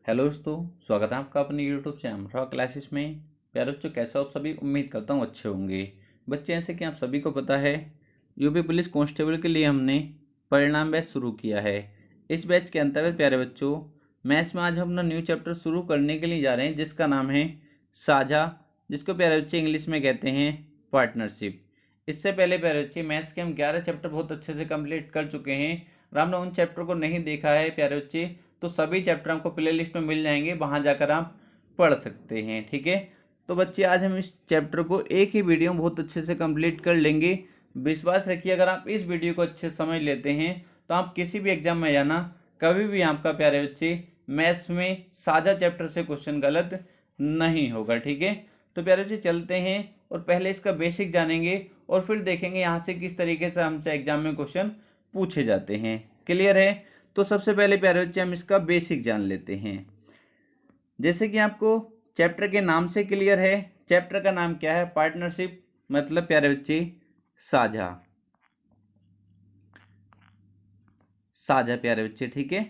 Hello दोस्तों, स्वागत है आपका अपने यूट्यूब चैनल रॉ क्लासेस में। प्यारे बच्चों, कैसे हो आप सभी? उम्मीद करता हूँ अच्छे होंगे। बच्चे, जैसे कि आप सभी को पता है, यूपी पुलिस कांस्टेबल के लिए हमने परिणाम बैच शुरू किया है। इस बैच के अंतर्गत प्यारे बच्चों, मैथ्स में आज हम अपना न्यू चैप्टर शुरू करने के लिए जा रहे हैं, जिसका नाम है साझा, जिसको प्यारे बच्चे इंग्लिश में कहते हैं पार्टनरशिप। इससे पहले प्यारे बच्चे, मैथ्स के हम 11 चैप्टर बहुत अच्छे से कंप्लीट कर चुके हैं और हमने उन चैप्टर को नहीं देखा है प्यारे बच्चे, तो सभी चैप्टर आपको प्ले लिस्ट में मिल जाएंगे, वहां जाकर आप पढ़ सकते हैं। ठीक है, तो बच्चे आज हम इस चैप्टर को एक ही वीडियो में बहुत अच्छे से कंप्लीट कर लेंगे। विश्वास रखिए, अगर आप इस वीडियो को अच्छे से समझ लेते हैं तो आप किसी भी एग्जाम में जाना, कभी भी आपका प्यारे बच्चे मैथ्स में साझा चैप्टर से क्वेश्चन गलत नहीं होगा। ठीक है, तो प्यारे बच्चे चलते हैं और पहले इसका बेसिक जानेंगे और फिर देखेंगे यहाँ से किस तरीके से हमसे एग्जाम में क्वेश्चन पूछे जाते हैं। क्लियर है? तो सबसे पहले प्यारे बच्चे हम इसका बेसिक जान लेते हैं। जैसे कि आपको चैप्टर के नाम से क्लियर है, चैप्टर का नाम क्या है? पार्टनरशिप, मतलब प्यारे बच्चे साझा। साझा प्यारे बच्चे, ठीक है।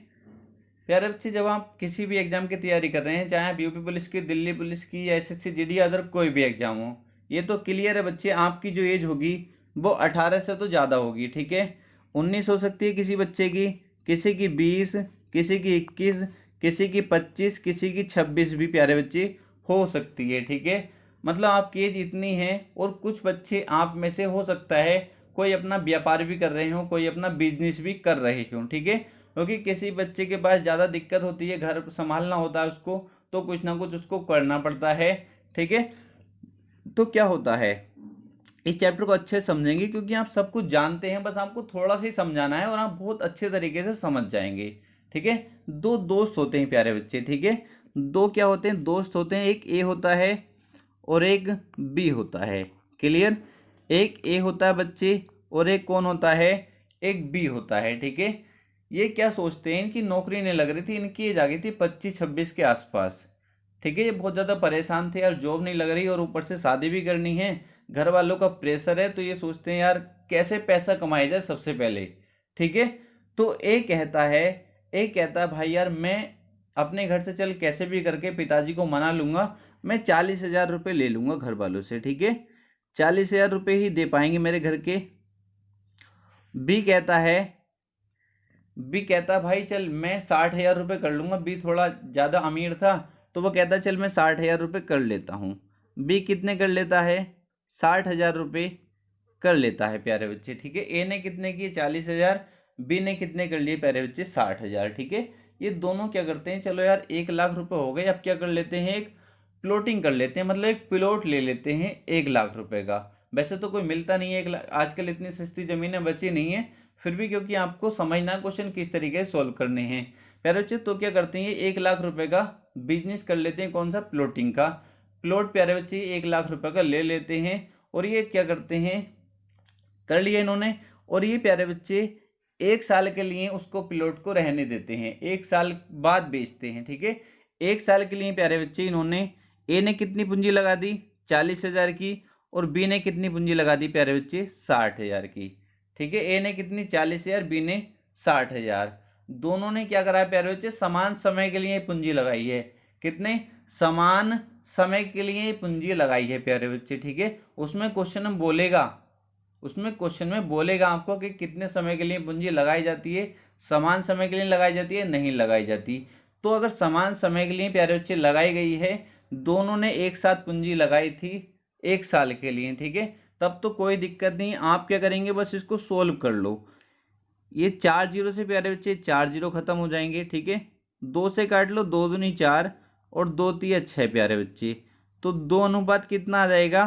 प्यारे बच्चे, जब आप किसी भी एग्जाम की तैयारी कर रहे हैं, चाहे आप यूपी पुलिस की, दिल्ली पुलिस की या एसएससी जीडी अदर कोई भी एग्जाम हो, ये तो क्लियर है बच्चे, आपकी जो एज होगी वो 18 से तो ज़्यादा होगी। ठीक है, 19 हो सकती है किसी बच्चे की, किसी की 20, किसी की 21, किसी की 25, किसी की 26 भी प्यारे बच्चे हो सकती है। ठीक है, मतलब आपकी एज इतनी है। और कुछ बच्चे आप में से हो सकता है कोई अपना व्यापार भी कर रहे हो, कोई अपना बिजनेस भी कर रहे हो। ठीक है, क्योंकि किसी बच्चे के पास ज़्यादा दिक्कत होती है, घर संभालना होता है उसको, तो कुछ ना कुछ उसको करना पड़ता है। ठीक है, तो क्या होता है, इस चैप्टर को अच्छे से समझेंगे क्योंकि आप सब कुछ जानते हैं, बस आपको थोड़ा सा ही समझाना है और आप बहुत अच्छे तरीके से समझ जाएंगे। ठीक है, दो दोस्त होते हैं प्यारे बच्चे। ठीक है, दो क्या होते हैं? दोस्त होते हैं। एक ए होता है और एक बी होता है। क्लियर? एक ए होता है बच्चे और एक कौन होता है? एक बी होता है। ठीक है, ये क्या सोचते हैं, इनकी नौकरी नहीं लग रही थी, इनकी एज आ गई थी 25-26 के आसपास। ठीक है, ये बहुत ज़्यादा परेशान थे यार, जॉब नहीं लग रही और ऊपर से शादी भी करनी है, घर वालों का प्रेशर है, तो ये सोचते हैं यार कैसे पैसा कमाया जाए सबसे पहले। ठीक है, तो ए कहता है भाई यार, मैं अपने घर से चल कैसे भी करके पिताजी को मना लूंगा, मैं 40,000 रुपये ले लूंगा घर वालों से। ठीक है, 40,000 रुपये ही दे पाएंगे मेरे घर के। बी कहता है बी कहता भाई चल मैं 60,000 रुपये कर लूंगा। बी थोड़ा ज़्यादा अमीर था, तो वो कहता चल मैं 60,000 रुपये कर लेता हूँ। बी कितने कर लेता है? 60,000 रुपये कर लेता है प्यारे बच्चे। ठीक है, ए ने कितने किए? 40,000। बी ने कितने कर लिए प्यारे बच्चे? 60,000। ठीक है, ये दोनों क्या करते हैं, चलो यार 1,00,000 रुपये हो गए, अब क्या कर लेते हैं, एक प्लॉटिंग कर लेते हैं, मतलब एक प्लॉट ले लेते हैं 1,00,000 रुपये का। वैसे तो कोई मिलता नहीं है 1,00,000, आजकल इतनी सस्ती ज़मीनें बची नहीं है, फिर भी क्योंकि आपको समझना क्वेश्चन किस तरीके से सॉल्व करने हैं प्यारे बच्चे, तो क्या करते हैं, 1,00,000 रुपये का बिजनेस कर लेते हैं। कौन सा? प्लॉटिंग का। प्लॉट प्यारे बच्चे 1,00,000 रुपये का ले लेते हैं और ये क्या करते हैं, कर लिया इन्होंने। और ये प्यारे बच्चे 1 साल के लिए उसको प्लॉट को रहने देते हैं, 1 साल बाद बेचते हैं। ठीक है, 1 साल के लिए प्यारे बच्चे इन्होंने, ए ने कितनी पूंजी लगा दी? 40,000 की। और बी ने कितनी पूंजी लगा दी प्यारे बच्चे? 60,000 की। ठीक है, ए ने कितनी? 40,000, बी ने 60,000। दोनों ने क्या करा है प्यारे बच्चे? समान समय के लिए पूंजी लगाई है। कितने? समान समय के लिए पूंजी लगाई है प्यारे बच्चे। ठीक है, उसमें क्वेश्चन में बोलेगा आपको कि कितने समय के लिए पूंजी लगाई जाती है, समान समय के लिए लगाई जाती है, नहीं लगाई जाती। तो अगर समान समय के लिए प्यारे बच्चे लगाई गई है, दोनों ने एक साथ पूंजी लगाई थी 1 साल के लिए, ठीक है, तब तो कोई दिक्कत नहीं। आप क्या करेंगे, बस इसको सोल्व कर लो। ये 4 जीरो से प्यारे बच्चे 4 जीरो खत्म हो जाएंगे। ठीक है, 2 से काट लो, 2 दूनी 4 और 2 तिया 6 प्यारे बच्चे, तो 2 अनुपात कितना आ जाएगा?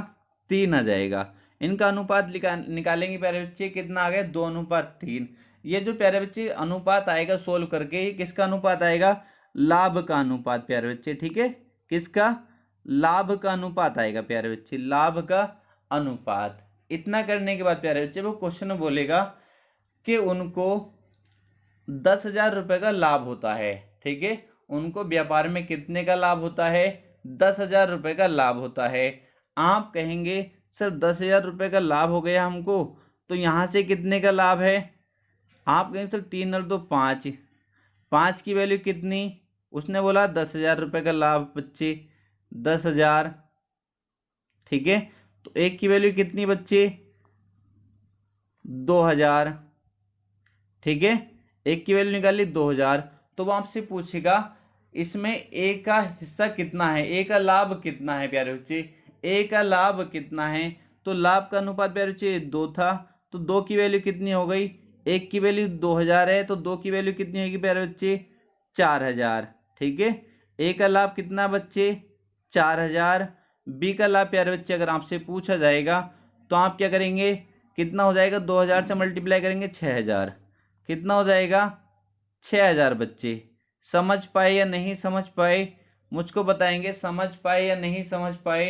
3 आ जाएगा। इनका अनुपात निकालेंगे प्यारे बच्चे, कितना आ गया? 2:3। ये जो प्यारे बच्चे अनुपात आएगा सोल्व करके, ये किसका अनुपात आएगा? लाभ का अनुपात प्यारे बच्चे। ठीक है, किसका? लाभ का अनुपात आएगा प्यारे बच्चे, लाभ का अनुपात। इतना करने के बाद प्यारे बच्चे वो क्वेश्चन में बोलेगा कि उनको 10,000 रुपये का लाभ होता है। ठीक है, उनको व्यापार में कितने का लाभ होता है? 10,000 रुपये का लाभ होता है। आप कहेंगे सर 10,000 रुपये का लाभ हो गया हमको, तो यहाँ से कितने का लाभ है? आप कहेंगे सर 3 और 2 5, 5 की वैल्यू कितनी? उसने बोला 10,000 रुपये का लाभ बच्चे, 10,000, ठीक है। तो एक की वैल्यू कितनी बच्चे, 2,000, ठीक है। एक की वैल्यू निकाली 2,000। तो वो आपसे पूछेगा इसमें ए का हिस्सा कितना है, ए का लाभ कितना है प्यारे बच्चे, ए का लाभ कितना है। तो लाभ का अनुपात प्यारे बच्चे 2 था, तो 2 की वैल्यू कितनी हो गई, एक की वैल्यू 2,000 है, तो 2 की वैल्यू कितनी होगी प्यारे बच्चे, 4,000, ठीक है। ए का लाभ कितना बच्चे, 4,000। बी का लाभ प्यारे बच्चे अगर आपसे पूछा जाएगा तो आप क्या करेंगे, कितना हो जाएगा, 2,000 से मल्टीप्लाई करेंगे 6,000, कितना हो जाएगा, 6,000 बच्चे। समझ पाए या नहीं समझ पाए, मुझको बताएंगे, समझ पाए या नहीं समझ पाए।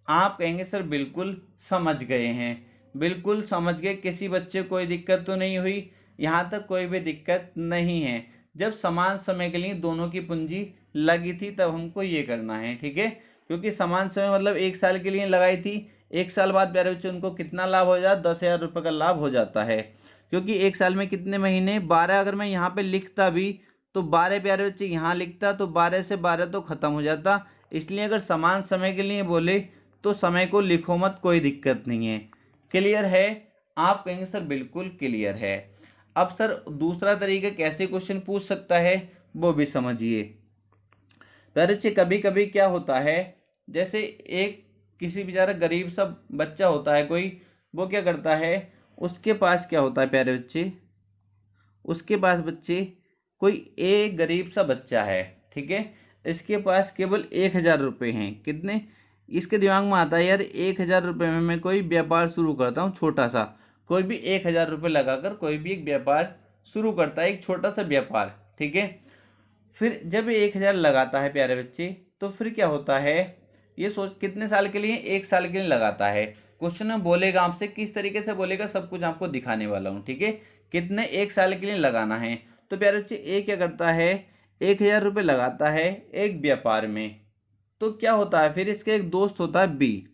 आप कहेंगे सर बिल्कुल समझ गए हैं, बिल्कुल समझ गए, किसी बच्चे को कोई दिक्कत तो नहीं हुई, यहाँ तक कोई भी दिक्कत नहीं है। जब समान समय के लिए दोनों की पूंजी लगी थी तब हमको ये करना है, ठीक है। क्योंकि समान समय मतलब 1 साल के लिए लगाई थी, 1 साल बाद प्यारे बच्चे उनको कितना लाभ हो जाता, 10,000 रुपये का लाभ हो जाता है। क्योंकि 1 साल में कितने महीने, 12। अगर मैं यहाँ पे लिखता भी तो 12 प्यारे बच्चे यहाँ लिखता तो 12 से 12 तो खत्म हो जाता। इसलिए अगर समान समय के लिए बोले तो समय को लिखो मत, कोई दिक्कत नहीं है। क्लियर है, आप कहेंगे सर बिल्कुल क्लियर है। अब सर दूसरा तरीका कैसे क्वेश्चन पूछ सकता है वो भी समझिए। प्यारे बच्चे कभी कभी क्या होता है, जैसे एक किसी बेचारा गरीब सा बच्चा होता है कोई, वो क्या करता है, उसके पास क्या होता है प्यारे बच्चे, उसके पास बच्चे कोई एक गरीब सा बच्चा है, ठीक है। इसके पास केवल 1,000 रुपये हैं, कितने, इसके दिमाग में आता है यार 1,000 रुपये में मैं कोई व्यापार शुरू करता हूँ छोटा सा। कोई भी 1,000 रुपये लगाकर कोई भी एक व्यापार शुरू करता है, एक छोटा सा व्यापार, ठीक है। फिर जब ये 1,000 लगाता है प्यारे बच्चे, तो फिर क्या होता है, ये सोच कितने साल के लिए, 1 साल के लिए लगाता है। क्वेश्चन में बोलेगा आपसे, किस तरीके से बोलेगा सब कुछ आपको दिखाने वाला हूँ, ठीक है। कितने, 1 साल के लिए लगाना है। तो प्यारे बच्चे ए क्या करता है, 1,000 रुपये लगाता है एक व्यापार में। तो क्या होता है, फिर इसका एक दोस्त होता है बी,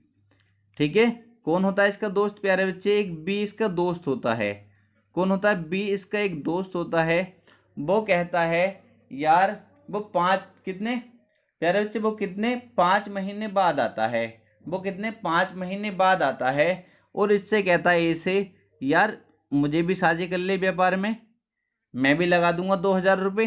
ठीक है। कौन होता है इसका दोस्त प्यारे बच्चे, एक बी इसका दोस्त होता है। कौन होता है, बी इसका एक दोस्त होता है। वो कहता है यार वो 5 कितने प्यारे बच्चे, वो कितने 5 महीने बाद आता है, वो कितने 5 महीने बाद आता है। और इससे कहता है इसे यार मुझे भी साझे कर ले व्यापार में, मैं भी लगा दूंगा 2,000 रुपये।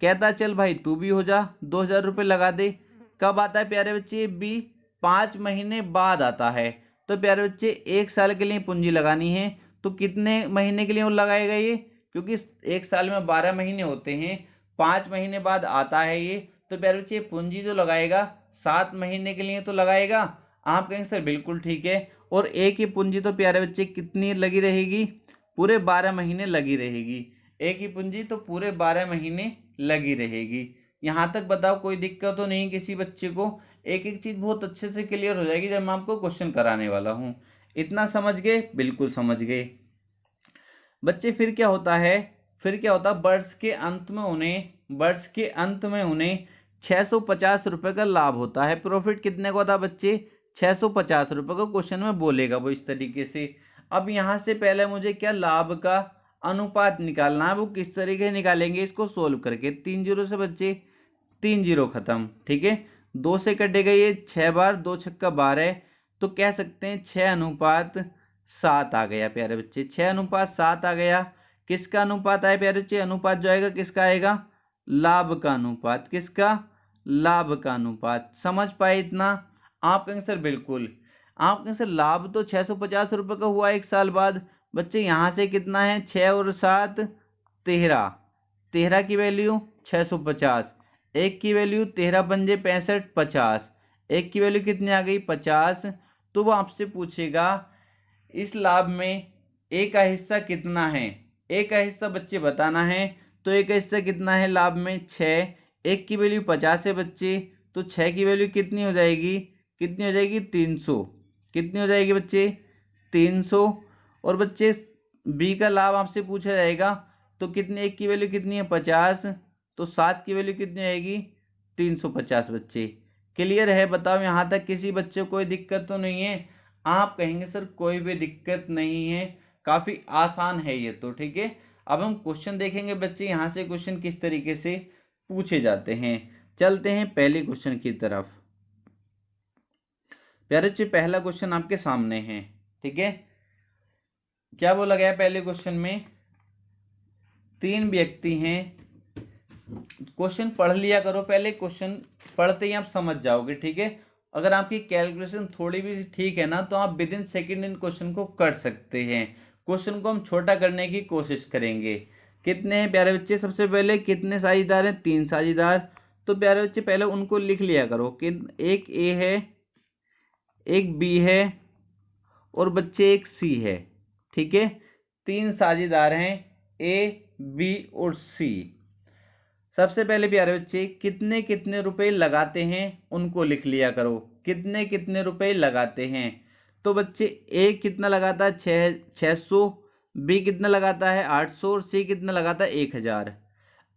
कहता चल भाई तू भी हो जा, 2,000 रुपये लगा दे। कब आता है प्यारे बच्चे, बी 5 महीने बाद आता है। तो प्यारे बच्चे 1 साल के लिए पूंजी लगानी है, तो कितने महीने के लिए वो लगाएगा ये, क्योंकि 1 साल में 12 महीने होते हैं, 5 महीने बाद आता है ये। तो प्यारे बच्चे पूंजी जो लगाएगा 7 महीने के लिए तो लगाएगा। आप कहेंगे सर बिल्कुल ठीक है। और एक ही पूंजी तो प्यारे बच्चे कितनी लगी रहेगी, पूरे 12 महीने लगी रहेगी। एक ही पूंजी तो पूरे 12 महीने लगी रहेगी। यहाँ तक बताओ कोई दिक्कत तो नहीं किसी बच्चे को, एक एक चीज बहुत अच्छे से क्लियर हो जाएगी जब मैं आपको क्वेश्चन कराने वाला हूँ। इतना समझ गए, बिल्कुल समझ गए बच्चे। फिर क्या होता है, फिर क्या होता है, वर्ष के अंत में उन्हें 650 रुपये का लाभ होता है। प्रॉफिट कितने का होता है बच्चे, 650 रुपये का क्वेश्चन में बोलेगा वो इस तरीके से। अब यहाँ से पहले मुझे क्या, लाभ का अनुपात निकालना है। वो किस तरीके से निकालेंगे, इसको सोल्व करके। 3 जीरो से बच्चे 3 जीरो खत्म, ठीक है। 2 से कटेगा ये 6 बार, 2 छक्का 12, तो कह सकते हैं 6:7 आ गया प्यारे बच्चे, 6:7 आ गया। किसका अनुपात आया प्यारे बच्चे, अनुपात जो आएगा किसका आएगा, लाभ का अनुपात। किसका, लाभ का अनुपात। समझ पाए इतना। आप कहेंगे सर बिल्कुल। आप कहेंगे सर लाभ तो 650 रुपये का हुआ 1 साल बाद। बच्चे यहाँ से कितना है, 6 और 7 13, 13 की वैल्यू 650, एक की वैल्यू 13 पंजे 65, 50, एक की वैल्यू कितनी आ गई 50। तो वो आपसे पूछेगा इस लाभ में ए का हिस्सा कितना है। ए का हिस्सा बच्चे बताना है, तो ए का हिस्सा कितना है लाभ में 6, एक की वैल्यू 50 है बच्चे, तो 6 की वैल्यू कितनी हो जाएगी, कितनी हो जाएगी 300, कितनी हो जाएगी बच्चे 300। और बच्चे बी का लाभ आपसे पूछा जाएगा, तो कितने, एक की वैल्यू कितनी है 50, तो 7 की वैल्यू कितनी आएगी 350 बच्चे। क्लियर है, बताओ यहाँ तक किसी बच्चे को कोई दिक्कत तो नहीं है। आप कहेंगे सर कोई भी दिक्कत नहीं है, काफ़ी आसान है ये तो, ठीक है। अब हम क्वेश्चन देखेंगे बच्चे, यहाँ से क्वेश्चन किस तरीके से पूछे जाते हैं। चलते हैं पहले क्वेश्चन की तरफ। प्यारे बच्चे पहला क्वेश्चन आपके सामने है, ठीक है। क्या बोला गया पहले क्वेश्चन में, 3 व्यक्ति हैं। क्वेश्चन पढ़ लिया करो, पहले क्वेश्चन पढ़ते ही आप समझ जाओगे, ठीक है। अगर आपकी कैलकुलेशन थोड़ी भी ठीक है ना, तो आप with in second in question को कर सकते हैं। क्वेश्चन को हम छोटा करने की कोशिश करेंगे। कितने हैं प्यारे बच्चे, सबसे पहले कितने साझेदार हैं, 3 साझेदार। तो प्यारे बच्चे पहले उनको लिख लिया करो कि एक ए है, एक बी है और बच्चे एक सी है, ठीक है। 3 साझेदार हैं, ए बी और सी। सबसे पहले प्यारे बच्चे कितने कितने रुपए लगाते हैं उनको लिख लिया करो, कितने कितने रुपए लगाते हैं। तो बच्चे ए कितना लगाता है, 600, बी कितना लगाता है 800 और सी कितना लगाता है 1000।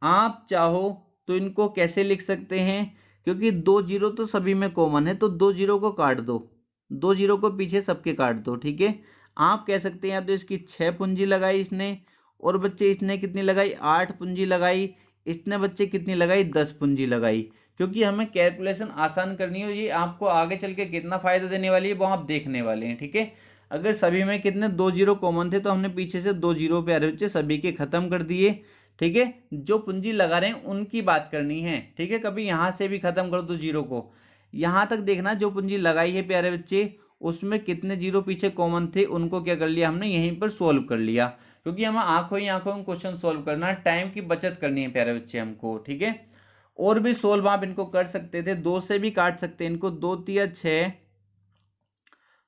आप चाहो तो इनको कैसे लिख सकते हैं, क्योंकि 2 जीरो तो सभी में कॉमन है, तो 2 जीरो को काट दो, 2 जीरो को पीछे सबके काट दो, ठीक है। आप कह सकते हैं या तो इसकी 6 पूंजी लगाई इसने, और बच्चे इसने कितनी लगाई 8 पूंजी लगाई, इसने बच्चे कितनी लगाई 10 पूंजी लगाई। क्योंकि हमें कैलकुलेशन आसान करनी है, ये आपको आगे चल के कितना फायदा देने वाली है वो आप देखने वाले हैं, ठीक है। अगर सभी में कितने 2 जीरो कॉमन थे तो हमने पीछे से 2 जीरो प्यारे बच्चे सभी के खत्म कर दिए, ठीक है। जो पूंजी लगा रहे हैं उनकी बात करनी है, ठीक है। कभी यहाँ से भी खत्म कर दो जीरो को, यहाँ तक देखना जो पूंजी लगाई है प्यारे बच्चे उसमें कितने जीरो पीछे कॉमन थे, उनको क्या कर लिया हमने यहीं पर सोल्व कर लिया। क्योंकि हमें आंखों ही आंखों में क्वेश्चन सोल्व करना है, टाइम की बचत करनी है प्यारे बच्चे हमको, ठीक है। और भी सोल्व आप इनको कर सकते थे, 2 से भी काट सकते हैं इनको, 2 तिया 6,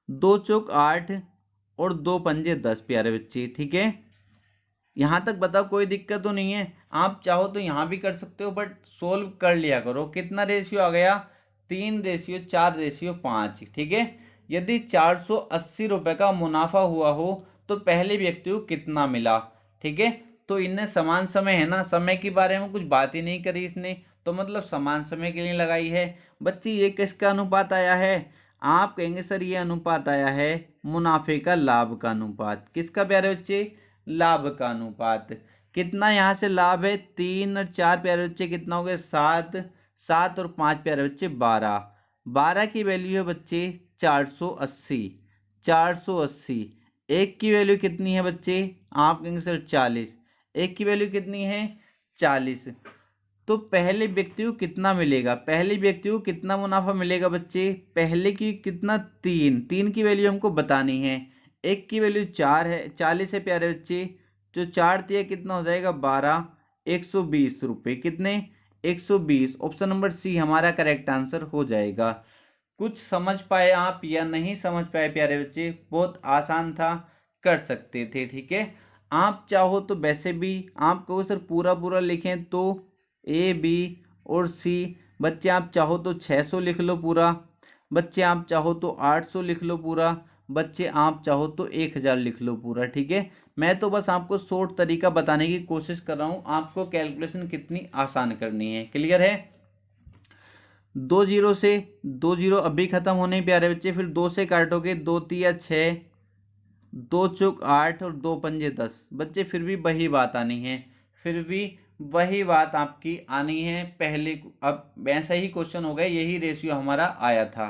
2 चौक 8 और 2 पंजे 10 प्यारे बच्चे, ठीक है। यहाँ तक बताओ कोई दिक्कत तो नहीं है। आप चाहो तो यहाँ भी कर सकते हो, बट सोल्व कर लिया करो। कितना रेशियो आ गया, 3:4:5, ठीक है। यदि 480 रुपए का मुनाफा हुआ हो तो पहले व्यक्ति को कितना मिला, ठीक है। तो इनने समान समय है ना, समय के बारे में कुछ बात ही नहीं करी इसने, तो मतलब समान समय के लिए लगाई है। बच्चे ये किसका अनुपात आया है, आप कहेंगे सर ये अनुपात आया है मुनाफे का लाभ का अनुपात। किसका प्यारे बच्चे, लाभ का अनुपात। कितना यहाँ से लाभ है, 3 और 4 प्यारे बच्चे कितना हो गए 7, 7 और 5 प्यारे बच्चे 12, 12 की वैल्यू है बच्चे 480, 480। एक की वैल्यू कितनी है बच्चे, आप कहेंगे सर 40, एक की वैल्यू कितनी है 40। तो पहले व्यक्ति को कितना मिलेगा, पहले व्यक्ति को कितना मुनाफा मिलेगा बच्चे, पहले की कितना 3, 3 की वैल्यू हमको बतानी है। एक की वैल्यू 4 है, 40 है प्यारे बच्चे, जो 4 दिया कितना हो जाएगा 12, 120 रुपये, कितने 120। ऑप्शन नंबर सी हमारा करेक्ट आंसर हो जाएगा। कुछ समझ पाए आप या नहीं समझ पाए प्यारे बच्चे, बहुत आसान था, कर सकते थे, ठीक है। आप चाहो तो वैसे भी आप कहो सर पूरा पूरा लिखें तो ए बी और सी, बच्चे आप चाहो तो 600 लिख लो पूरा, बच्चे आप चाहो तो 800 लिख लो पूरा, बच्चे आप चाहो तो 1000 लिख लो पूरा, ठीक है। मैं तो बस आपको शॉर्ट तरीका बताने की कोशिश कर रहा हूँ, आपको कैलकुलेशन कितनी आसान करनी है। क्लियर है। 2 जीरो से 2 जीरो अभी खत्म होने प्यारे बच्चे, फिर 2 से काटोगे 2 तिया 6, 2 चौक 8 और 2 पंजे 10 बच्चे, फिर भी वही बात आनी है, फिर भी वही बात आपकी आनी है पहले। अब वैसा ही क्वेश्चन हो गया, यही रेशियो हमारा आया था।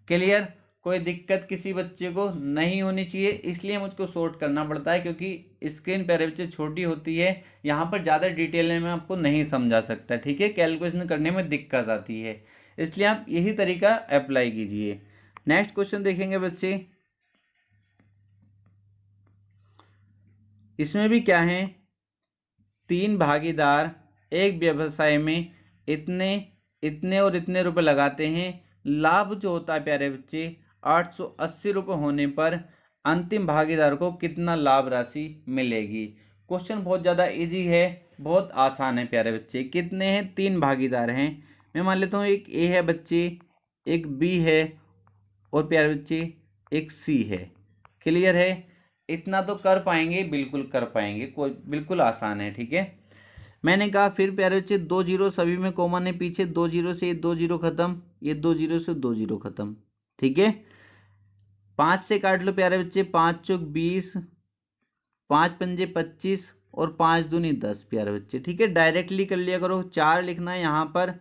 क्लियर, कोई दिक्कत किसी बच्चे को नहीं होनी चाहिए, इसलिए मुझको शॉर्ट करना पड़ता है क्योंकि स्क्रीन पर बच्चे छोटी होती है, यहाँ पर ज़्यादा डिटेल में मैं आपको नहीं समझा सकता, ठीक है। कैलकुलेशन करने में दिक्कत आती है, इसलिए आप यही तरीका अप्लाई कीजिए। नेक्स्ट क्वेश्चन देखेंगे बच्चे, इसमें भी क्या है, 3 भागीदार एक व्यवसाय में इतने इतने और इतने रुपए लगाते हैं, लाभ जो होता है प्यारे बच्चे 880 रुपये होने पर अंतिम भागीदार को कितना लाभ राशि मिलेगी। क्वेश्चन बहुत ज़्यादा इजी है, बहुत आसान है प्यारे बच्चे। कितने हैं, 3 भागीदार हैं। मैं मान लेता हूँ एक ए है बच्चे, एक बी है और प्यारे बच्चे एक सी है। क्लियर है, इतना तो कर पाएंगे, बिल्कुल कर पाएंगे, कोई बिल्कुल आसान है, ठीक है। मैंने कहा फिर प्यारे बच्चे 2 जीरो सभी में कॉमन है, पीछे 2 जीरो से ये 2 जीरो खत्म, ये 2 जीरो से 2 जीरो खत्म, ठीक है। 5 से काट लो प्यारे बच्चे, 5 चौक 20, 5 पंजे 25 और 5 दूनी 10 प्यारे बच्चे। ठीक है, डायरेक्टली कर लिया करो। 4 लिखना है यहाँ पर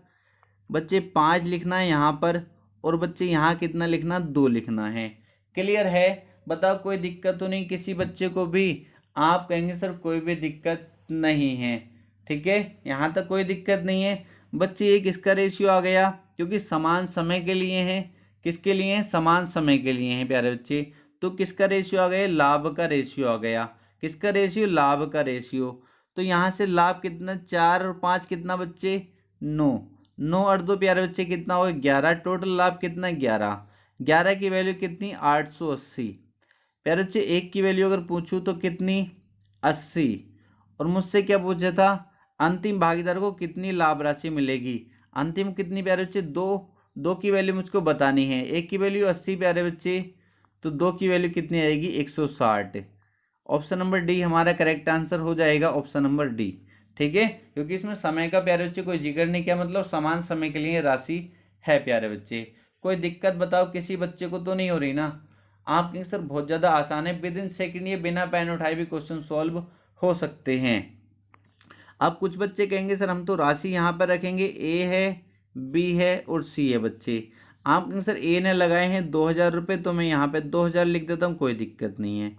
बच्चे, 5 लिखना है यहाँ पर, और बच्चे यहाँ कितना लिखना, 2 लिखना है। क्लियर है? बताओ कोई दिक्कत तो नहीं किसी बच्चे को भी? आप कहेंगे सर कोई भी दिक्कत नहीं है। ठीक है, यहाँ तक कोई दिक्कत नहीं है बच्चे। ये किसका रेशियो आ गया, क्योंकि समान समय के लिए है। किसके लिए है? समान समय के लिए है प्यारे बच्चे। तो किसका रेशियो आ गया? लाभ का रेशियो आ गया। किसका रेशियो? लाभ का रेशियो। तो यहाँ से लाभ कितना, 4 और 5 कितना बच्चे, 9। 9 और 2 प्यारे बच्चे कितना होगा, 11। टोटल लाभ कितना, 11। 11 की वैल्यू कितनी, 880। प्यारे बच्चे 1 की वैल्यू अगर पूछूं तो कितनी, 80। और मुझसे क्या पूछा था, अंतिम भागीदार को कितनी लाभ राशि मिलेगी। अंतिम कितनी प्यारे बच्चे, 2। 2 की वैल्यू मुझको बतानी है। 1 की वैल्यू 80 प्यारे बच्चे, तो 2 की वैल्यू कितनी आएगी, 160। ऑप्शन नंबर डी हमारा करेक्ट आंसर हो जाएगा, ऑप्शन नंबर डी। ठीक है, क्योंकि इसमें समय का प्यारे बच्चे कोई जिक्र नहीं किया, मतलब समान समय के लिए राशि है प्यारे बच्चे। कोई दिक्कत बताओ किसी बच्चे को तो नहीं हो रही ना? आपके सर बहुत ज़्यादा आसान है, विद इन सेकेंड ये बिना पेन उठाए भी क्वेश्चन सॉल्व हो सकते हैं। अब कुछ बच्चे कहेंगे सर हम तो राशि यहाँ पर रखेंगे, ए है, बी है और सी है बच्चे। आप कहेंगे सर ए ने लगाए हैं 2000 रुपये, तो मैं यहाँ पे 2000 लिख देता हूँ, कोई दिक्कत नहीं है।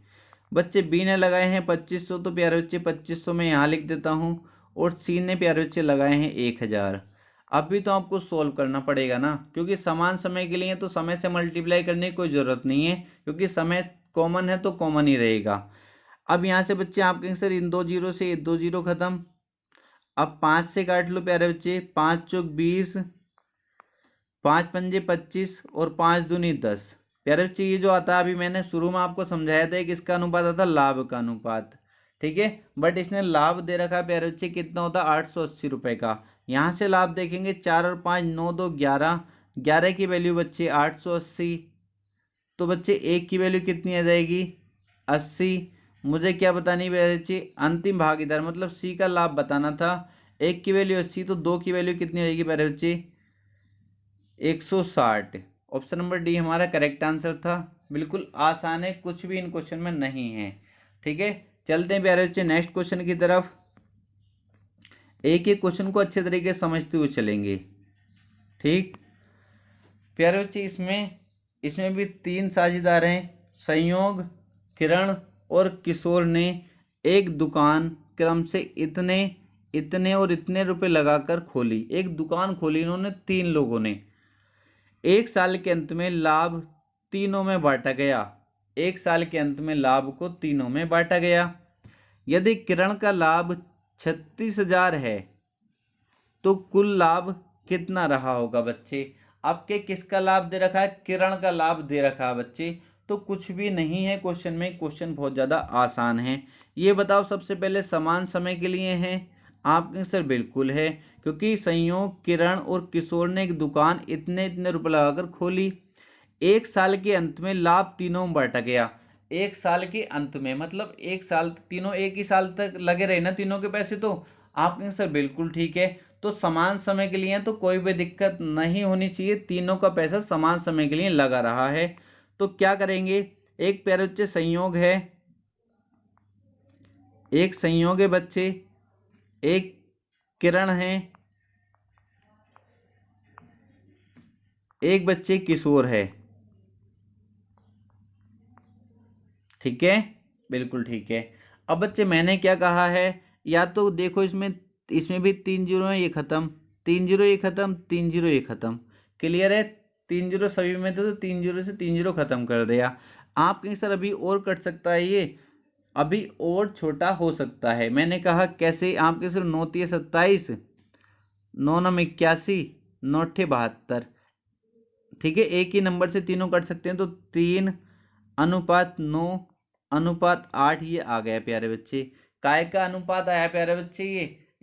बच्चे बी ने लगाए हैं 2500, तो प्यारे बच्चे 2500 में यहाँ लिख देता हूँ। और सी ने प्यारे बच्चे लगाए हैं 1000। अब भी तो आपको सोल्व करना पड़ेगा ना, क्योंकि समान समय के लिए तो समय से मल्टीप्लाई करने की कोई ज़रूरत नहीं है, क्योंकि समय कॉमन है तो कॉमन ही रहेगा। अब यहाँ से बच्चे आप कहेंगे सर इन 2 जीरो से 2 जीरो खत्म। अब 5 से काट लो प्यारे बच्चे, 5 चौक 20, 5 पंजे 25 और 5 दूनी 10। प्यारे बच्चे ये जो आता है, अभी मैंने शुरू में आपको समझाया था, किसका अनुपात आता, लाभ का अनुपात। ठीक है, बट इसने लाभ दे रखा है प्यारे बच्चे, कितना होता है, 880 रुपये का। यहाँ से लाभ देखेंगे, 4 और 5 9 2 11। 11 की वैल्यू बच्चे 880, तो बच्चे 1 की वैल्यू कितनी आ जाएगी, 80। मुझे क्या बतानी बच्चे, अंतिम भागीदार मतलब सी का लाभ बताना था। 1 की वैल्यू 80, तो 2 की वैल्यू कितनी होगी प्यारे बच्चे, 160। ऑप्शन नंबर डी हमारा करेक्ट आंसर था। बिल्कुल आसान है, कुछ भी इन क्वेश्चन में नहीं है। ठीक है, चलते हैं प्यारे बच्चे नेक्स्ट क्वेश्चन की तरफ। एक एक क्वेश्चन को अच्छे तरीके से समझते हुए चलेंगे। ठीक प्यारे बच्चे, इसमें भी 3 साझेदार हैं, संयोग, किरण और किशोर ने एक दुकान क्रम से इतने इतने और इतने रुपए लगाकर खोली। एक दुकान खोली इन्होंने 3 लोगों ने। 1 साल के अंत में लाभ तीनों में बांटा गया। 1 साल के अंत में लाभ को तीनों में बांटा गया। यदि किरण का लाभ 36,000 है तो कुल लाभ कितना रहा होगा बच्चे। आपके किसका लाभ दे रखा है, किरण का लाभ दे रखा है बच्चे, तो कुछ भी नहीं है क्वेश्चन में। क्वेश्चन बहुत ज़्यादा आसान है। ये बताओ सबसे पहले समान समय के लिए है। आपके सर बिल्कुल है, क्योंकि संयोग, किरण और किशोर ने एक दुकान इतने इतने रुपए लगाकर खोली। 1 साल के अंत में लाभ तीनों में बांटा गया। 1 साल के अंत में मतलब 1 साल, तीनों एक ही साल तक लगे रहे ना तीनों के पैसे। तो आपके सर बिल्कुल ठीक है, तो समान समय के लिए तो कोई भी दिक्कत नहीं होनी चाहिए, तीनों का पैसा समान समय के लिए लगा रहा है। तो क्या करेंगे, एक प्यारे बच्चे संयोग है, एक संयोग है बच्चे, एक किरण है, एक बच्चे किशोर है। ठीक है, बिल्कुल ठीक है। अब बच्चे मैंने क्या कहा है, या तो देखो इसमें भी 3 जीरो है, ये खत्म, 3 जीरो ये खत्म, 3 जीरो ये खत्म। क्लियर है, 3 जीरो सभी में थे, तो 3 जीरो से 3 जीरो खत्म कर दिया। आप कहीं सर अभी और कट सकता है, ये अभी और छोटा हो सकता है। मैंने कहा कैसे, आपके सर 9 3 27, 9 9 81, 9 8 72। ठीक है, एक ही नंबर से तीनों कट सकते हैं, तो 3 अनुपात 9 अनुपात 8 ये आ गया प्यारे बच्चे। काय का अनुपात आया प्यारे बच्चे,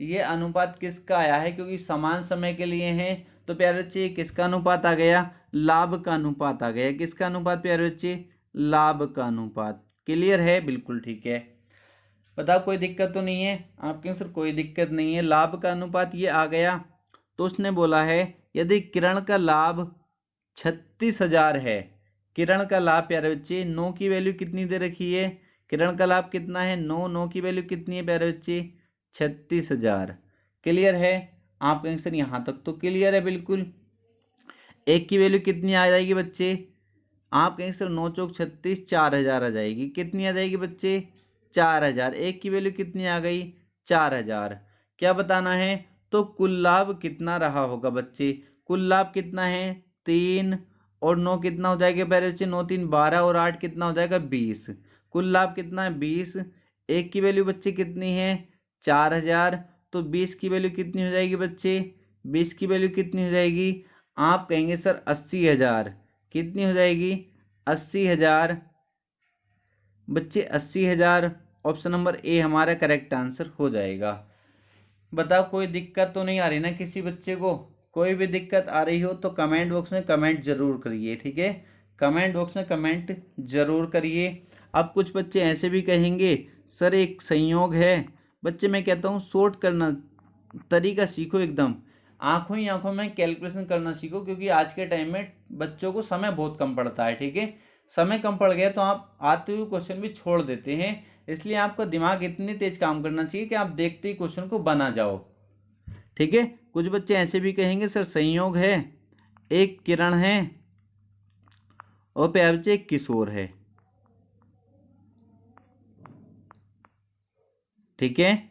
ये अनुपात किसका आया है, क्योंकि समान समय के लिए है। तो प्यारे बच्चे ये किसका अनुपात आ गया, लाभ का अनुपात आ गया। किसका अनुपात प्यारे बच्चे, लाभ का अनुपात। क्लियर है, बिल्कुल ठीक है। बताओ कोई दिक्कत तो नहीं है आपके सर, कोई दिक्कत नहीं है। लाभ का अनुपात ये आ गया। तो उसने बोला है यदि किरण का लाभ 36,000 है, किरण का लाभ प्यारे बच्चे, 9 की वैल्यू कितनी दे रखी है, किरण का लाभ कितना है 9, 9 की वैल्यू कितनी है प्यारे बच्चे 36,000। क्लियर है, आपका आंसर यहाँ तक तो क्लियर है बिल्कुल। एक की वैल्यू कितनी आ जाएगी बच्चे, आपका आंसर 9 चौक 36, 4,000 आ जाएगी। कितनी आ जाएगी बच्चे 4,000। एक की वैल्यू कितनी आ गई 4,000। क्या बताना है, तो कुल लाभ कितना रहा होगा बच्चे, कुल लाभ कितना है 3 और 9 कितना हो जाएगा प्यारे बच्चे 9 3 12 और 8 कितना हो जाएगा 20। कुल लाभ कितना है 20। एक की वैल्यू बच्चे कितनी है 4,000, तो 20 की वैल्यू कितनी हो जाएगी बच्चे, 20 की वैल्यू कितनी हो जाएगी, आप कहेंगे सर 80,000। कितनी हो जाएगी 80,000 बच्चे 80,000। ऑप्शन नंबर ए हमारा करेक्ट आंसर हो जाएगा। बताओ कोई दिक्कत तो नहीं आ रही ना किसी बच्चे को, कोई भी दिक्कत आ रही हो तो कमेंट बॉक्स में कमेंट जरूर करिए, ठीक है, कमेंट बॉक्स में कमेंट जरूर करिए। अब कुछ बच्चे ऐसे भी कहेंगे सर एक संयोग है, बच्चे मैं कहता हूँ शॉर्ट करना तरीका सीखो, एकदम आंखों ही आंखों में कैलकुलेशन करना सीखो, क्योंकि आज के टाइम में बच्चों को समय बहुत कम पड़ता है, ठीक है, समय कम पड़ गया तो आप आते हुए क्वेश्चन भी छोड़ देते हैं। इसलिए आपका दिमाग इतनी तेज काम करना चाहिए कि आप देखते ही क्वेश्चन को बना जाओ, ठीक है। कुछ बच्चे ऐसे भी कहेंगे सर संयोग है, एक किरण है और प्यारे बच्चे एक किशोर है, ठीक है,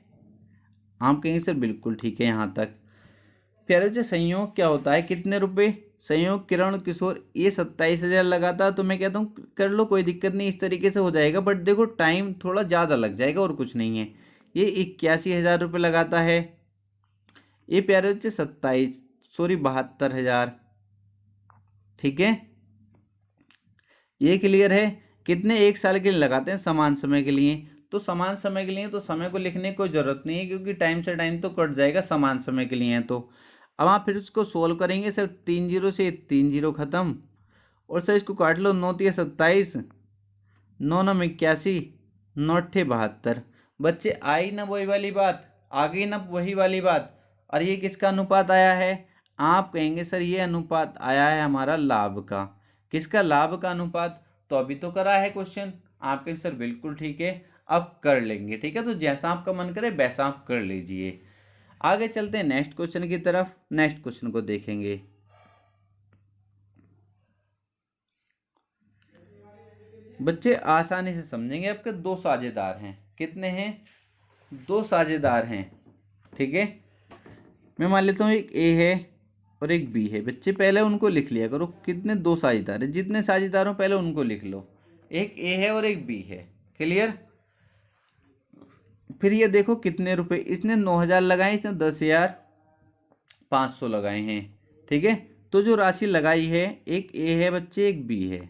हम कहेंगे सर बिल्कुल ठीक है यहाँ तक। प्यारे बच्चे संयोग क्या होता है, कितने रुपए, संयोग किरण किशोर ये 27,000 लगाता, तो मैं कहता हूँ कर लो कोई दिक्कत नहीं, इस तरीके से हो जाएगा, बट देखो टाइम थोड़ा ज़्यादा लग जाएगा और कुछ नहीं है। ये 81,000 रुपये लगाता है, ये प्यारे बच्चे 72,000, ठीक है, ये क्लियर है। कितने, एक साल के लिए लगाते हैं समान समय के लिए, तो समान समय के लिए तो समय को लिखने की कोई जरूरत नहीं है, क्योंकि टाइम से टाइम तो कट जाएगा समान समय के लिए है तो। अब आप फिर उसको सोल्व करेंगे सर, 3 जीरो से 3 जीरो खत्म, और सर इसको काट लो, 9 3 27, 9 9 81, 9 8 72। बच्चे आई ना वही वाली बात, आ गई ना वही वाली बात। और ये किसका अनुपात आया है, आप कहेंगे सर ये अनुपात आया है हमारा लाभ का। किसका, लाभ का अनुपात। तो अभी तो करा है क्वेश्चन, आपके सर बिल्कुल ठीक है, अब कर लेंगे, ठीक है, तो जैसा आपका मन करे वैसा आप कर लीजिए। आगे चलते हैं नेक्स्ट क्वेश्चन की तरफ, नेक्स्ट क्वेश्चन को देखेंगे। बच्चे आसानी से समझेंगे, आपके दो साझेदार हैं, कितने हैं, दो साझेदार हैं, ठीक है। मैं मान लेता हूँ एक ए है और एक बी है, बच्चे पहले उनको लिख लिया करो, कितने, दो साझेदार है, जितने साझेदार हो पहले उनको लिख लो, एक ए है और एक बी है, क्लियर। फिर ये देखो कितने रुपए, इसने 9,000 लगाए, इसने 10,500 लगाए हैं, ठीक है। तो जो राशि लगाई है, एक ए है बच्चे एक बी है,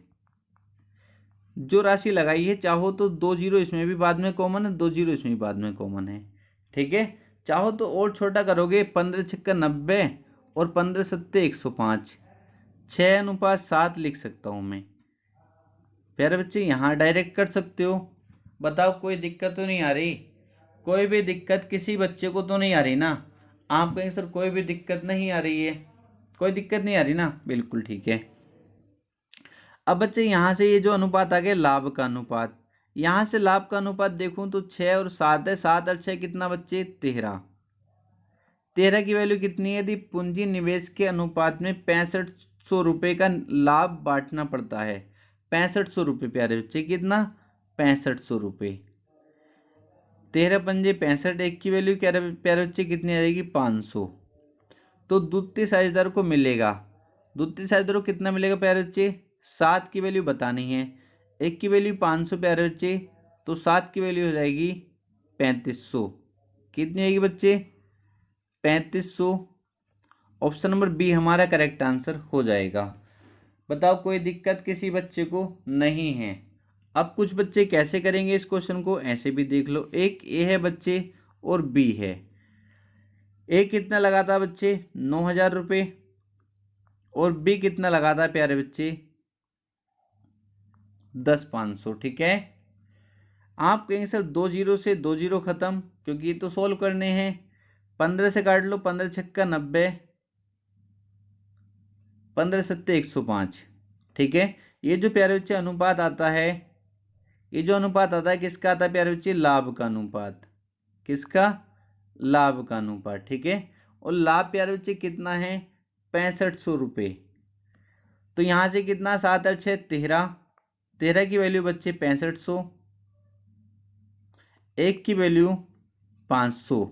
जो राशि लगाई है चाहो तो 2 जीरो इसमें भी बाद में कॉमन है, 2 जीरो इसमें भी बाद में कॉमन है, ठीक है। चाहो तो और छोटा करोगे, 15 छक्का 90 और 15 सत्ते 105, 6:7 लिख सकता हूँ मैं। प्यारे बच्चे यहाँ डायरेक्ट कर सकते हो, बताओ कोई दिक्कत तो नहीं आ रही, कोई भी दिक्कत किसी बच्चे को तो नहीं आ रही ना, आप कहें सर कोई भी दिक्कत नहीं आ रही है, कोई दिक्कत नहीं आ रही ना, बिल्कुल ठीक है। अब बच्चे यहाँ से ये जो अनुपात आ गया लाभ का अनुपात, यहाँ से लाभ का अनुपात देखूं तो 6 और 7 है, 7 और 6 कितना बच्चे 13, 13 की वैल्यू कितनी है, यदि पूंजी निवेश के अनुपात में 6500 रुपये का लाभ बांटना पड़ता है, 6500 रुपये प्यारे बच्चे, कितना 6500 रुपये, 13 पंजे 65, एक की वैल्यू प्यारे बच्चे कितनी आ जाएगी 500। तो द्वितीय साझेदार को मिलेगा, द्वितीय साझेदार को कितना मिलेगा प्यारे बच्चे, 7 की वैल्यू बतानी है, एक की वैल्यू 500 प्यारे बच्चे, तो 7 की वैल्यू हो जाएगी 3500, कितनी आएगी बच्चे 3500। ऑप्शन नंबर बी हमारा करेक्ट आंसर हो जाएगा। बताओ कोई दिक्कत किसी बच्चे को नहीं है। अब कुछ बच्चे कैसे करेंगे इस क्वेश्चन को, ऐसे भी देख लो, एक ए है बच्चे और बी है, ए कितना लगाता बच्चे 9,000 रुपये और बी कितना लगाता प्यारे बच्चे 10,500, ठीक है। आप कहेंगे सर 2 जीरो से 2 जीरो खत्म, क्योंकि ये तो सोल्व करने हैं, 15 से काट लो, 15 छक्का 90, 15 सत्ते 105, ठीक है। ये जो प्यारे बच्चे अनुपात आता है, ये जो अनुपात आता है किसका आता है प्यारे बच्चे? लाभ का अनुपात। किसका? लाभ का अनुपात, ठीक है। और लाभ प्यारे बच्चे कितना है? 6500 रुपये। तो यहाँ से कितना? 7 और 6 13, 13 की वैल्यू बच्चे 6500, 1 की वैल्यू 500।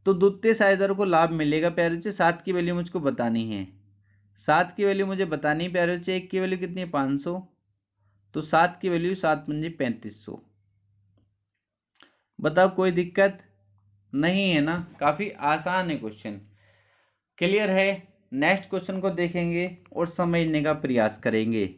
तो द्वितीय साझेदार को लाभ मिलेगा प्यारे बच्चे। 7 की वैल्यू मुझको बतानी है, 7 की वैल्यू मुझे बतानी है प्यारे बच्चे। 1 की वैल्यू कितनी है? 500। तो 7 की वैल्यू 7 पंजे 3500। बताओ कोई दिक्कत नहीं है ना? काफी आसान है क्वेश्चन। क्लियर है? नेक्स्ट क्वेश्चन को देखेंगे और समझने का प्रयास करेंगे।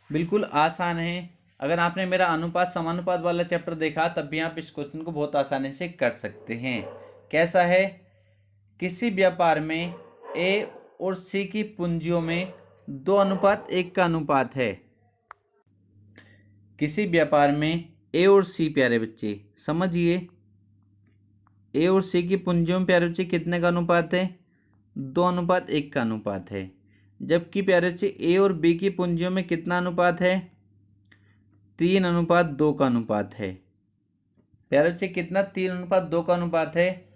बिल्कुल आसान है। अगर आपने मेरा अनुपात समानुपात वाला चैप्टर देखा तब भी आप इस क्वेश्चन को बहुत आसानी से कर सकते हैं। कैसा है? किसी व्यापार में ए और सी की पूंजियों में 2:1 का अनुपात है। किसी व्यापार में ए और सी प्यारे बच्चे समझिए, ए और सी की पूंजियों में प्यारे बच्चे कितने का अनुपात है? 2:1 का अनुपात है। जबकि प्यारे बच्चे ए और बी की पूंजियों में कितना अनुपात है? 3:2 का अनुपात है। प्यारे बच्चे कितना? 3:2 का अनुपात है।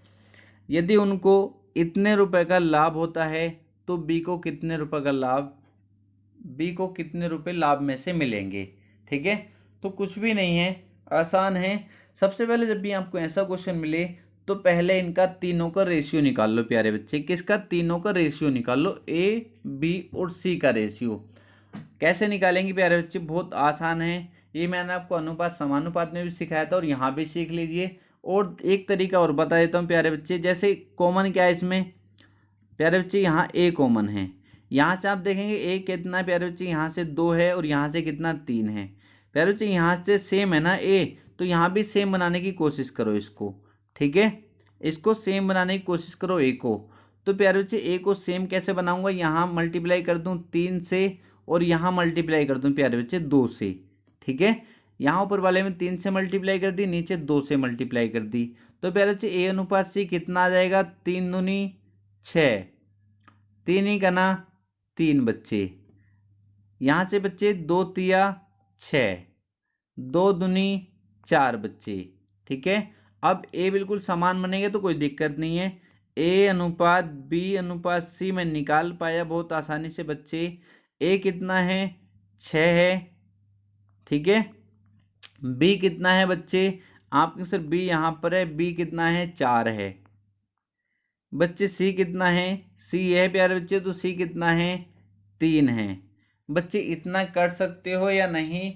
यदि उनको इतने रुपए का लाभ होता है तो बी को कितने रुपए का लाभ, बी को कितने रुपए लाभ में से मिलेंगे? ठीक है, तो कुछ भी नहीं है, आसान है। सबसे पहले जब भी आपको ऐसा क्वेश्चन मिले तो पहले इनका तीनों का रेशियो निकाल लो प्यारे बच्चे। किसका? तीनों का रेशियो निकाल लो, ए बी और सी का रेशियो। कैसे निकालेंगे प्यारे बच्चे? बहुत आसान है। ये मैंने आपको अनुपात समानुपात में भी सिखाया था और यहाँ भी सीख लीजिए। और एक तरीका और बता देता हूँ प्यारे बच्चे। जैसे कॉमन क्या है इसमें प्यारे बच्चे? यहाँ ए कॉमन है। यहाँ से आप देखेंगे ए कितना है प्यारे बच्चे? यहाँ से 2 है और यहाँ से कितना? 3 है। प्यारे बच्चे यहाँ से सेम है ना ए, तो यहाँ भी सेम बनाने की कोशिश करो इसको। ठीक है, इसको सेम बनाने की कोशिश करो ए को। तो प्यारे बच्चे ए को सेम कैसे बनाऊंगा? यहाँ मल्टीप्लाई कर दूँ 3 से और यहाँ मल्टीप्लाई कर दूँ प्यारे बच्चे 2 से। ठीक है, यहाँ ऊपर वाले में 3 से मल्टीप्लाई कर दी, नीचे 2 से मल्टीप्लाई कर दी। तो प्यारे बच्चे ए अनुपात सी कितना आ जाएगा? 3 दूनी 6, 3 ही करना 3 बच्चे। यहाँ से बच्चे 2 तिया 6, 2 दूनी 4 बच्चे। ठीक है, अब ए बिल्कुल समान बनेंगे तो कोई दिक्कत नहीं है। ए अनुपात बी अनुपात सी में निकाल पाया बहुत आसानी से बच्चे। ए कितना है? 6 है। ठीक है, बी कितना है बच्चे? आपके सर बी यहाँ पर है, बी कितना है? 4 है। बच्चे सी कितना है? सी है प्यारे बच्चे, तो सी कितना है? 3 है। बच्चे इतना कर सकते हो या नहीं?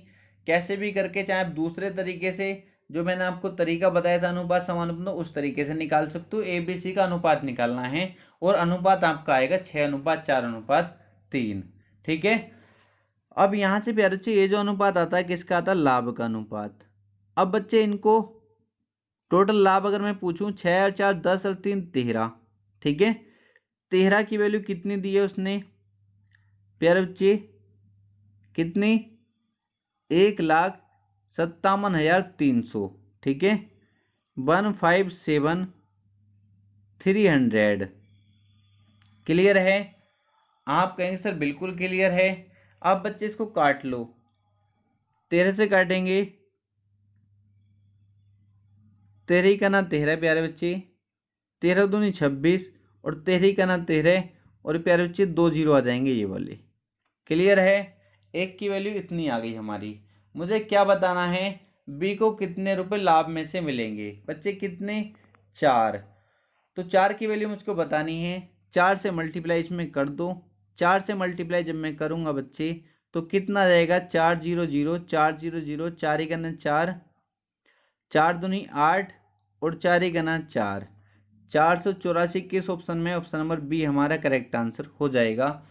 कैसे भी करके, चाहे आप दूसरे तरीके से जो मैंने आपको तरीका बताया था अनुपात समानुपात, उस तरीके से निकाल सकते हो। ए बी सी का अनुपात निकालना है और अनुपात आपका आएगा 6:4:3। ठीक है, अब यहाँ से प्यारे बच्चे ये जो अनुपात आता है किसका आता है? लाभ का अनुपात। अब बच्चे इनको टोटल लाभ अगर मैं पूछूं 6 और 4 10 और 3 13। ठीक है, 13 की वैल्यू कितनी दी है उसने प्यारे बच्चे? कितनी? 1,57,300। ठीक है, 157,300। क्लियर है? आप कहेंगे सर बिल्कुल क्लियर है। अब बच्चे इसको काट लो, 13 से काटेंगे, 13 का ना 13 प्यारे बच्चे, 13 दूनी 26 और 13 का ना 13 और प्यारे बच्चे 2 जीरो आ जाएंगे ये वाले। क्लियर है? एक की वैल्यू इतनी आ गई हमारी। मुझे क्या बताना है? बी को कितने रुपए लाभ में से मिलेंगे? बच्चे कितने? 4। तो 4 की वैल्यू मुझको बतानी है। 4 से मल्टीप्लाई इसमें कर दो। 4 से मल्टीप्लाई जब मैं करूंगा बच्चे तो कितना आ जाएगा? 4 0 0 4 0 0 4 ही करना 4, 4 दूनी 8 और 4 ही करना 4, 484। किस ऑप्शन में? ऑप्शन नंबर बी हमारा करेक्ट आंसर हो जाएगा।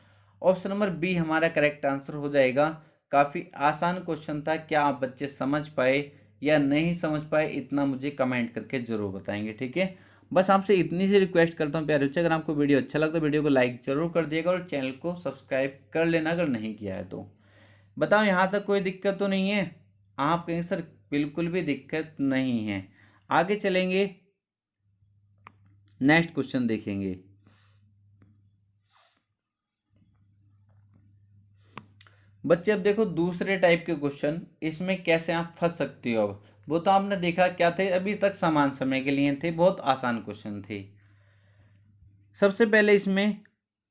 ऑप्शन नंबर बी हमारा करेक्ट आंसर हो जाएगा। काफ़ी आसान क्वेश्चन था। क्या आप बच्चे समझ पाए या नहीं समझ पाए? इतना मुझे कमेंट करके जरूर बताएंगे। ठीक है, बस आपसे इतनी सी रिक्वेस्ट करता हूँ प्यारे बच्चे, अगर आपको वीडियो अच्छा लगता है वीडियो को लाइक जरूर कर दिएगा और चैनल को सब्सक्राइब कर लेना अगर नहीं किया है तो। बताओ यहाँ तक कोई दिक्कत तो नहीं है? आप कहेंगे सर बिल्कुल भी दिक्कत नहीं है। आगे चलेंगे, नेक्स्ट क्वेश्चन देखेंगे। बच्चे अब देखो दूसरे टाइप के क्वेश्चन, इसमें कैसे आप फंस सकते हो। अब वो तो आपने देखा क्या थे, अभी तक समान समय के लिए थे, बहुत आसान क्वेश्चन थे। सबसे पहले इसमें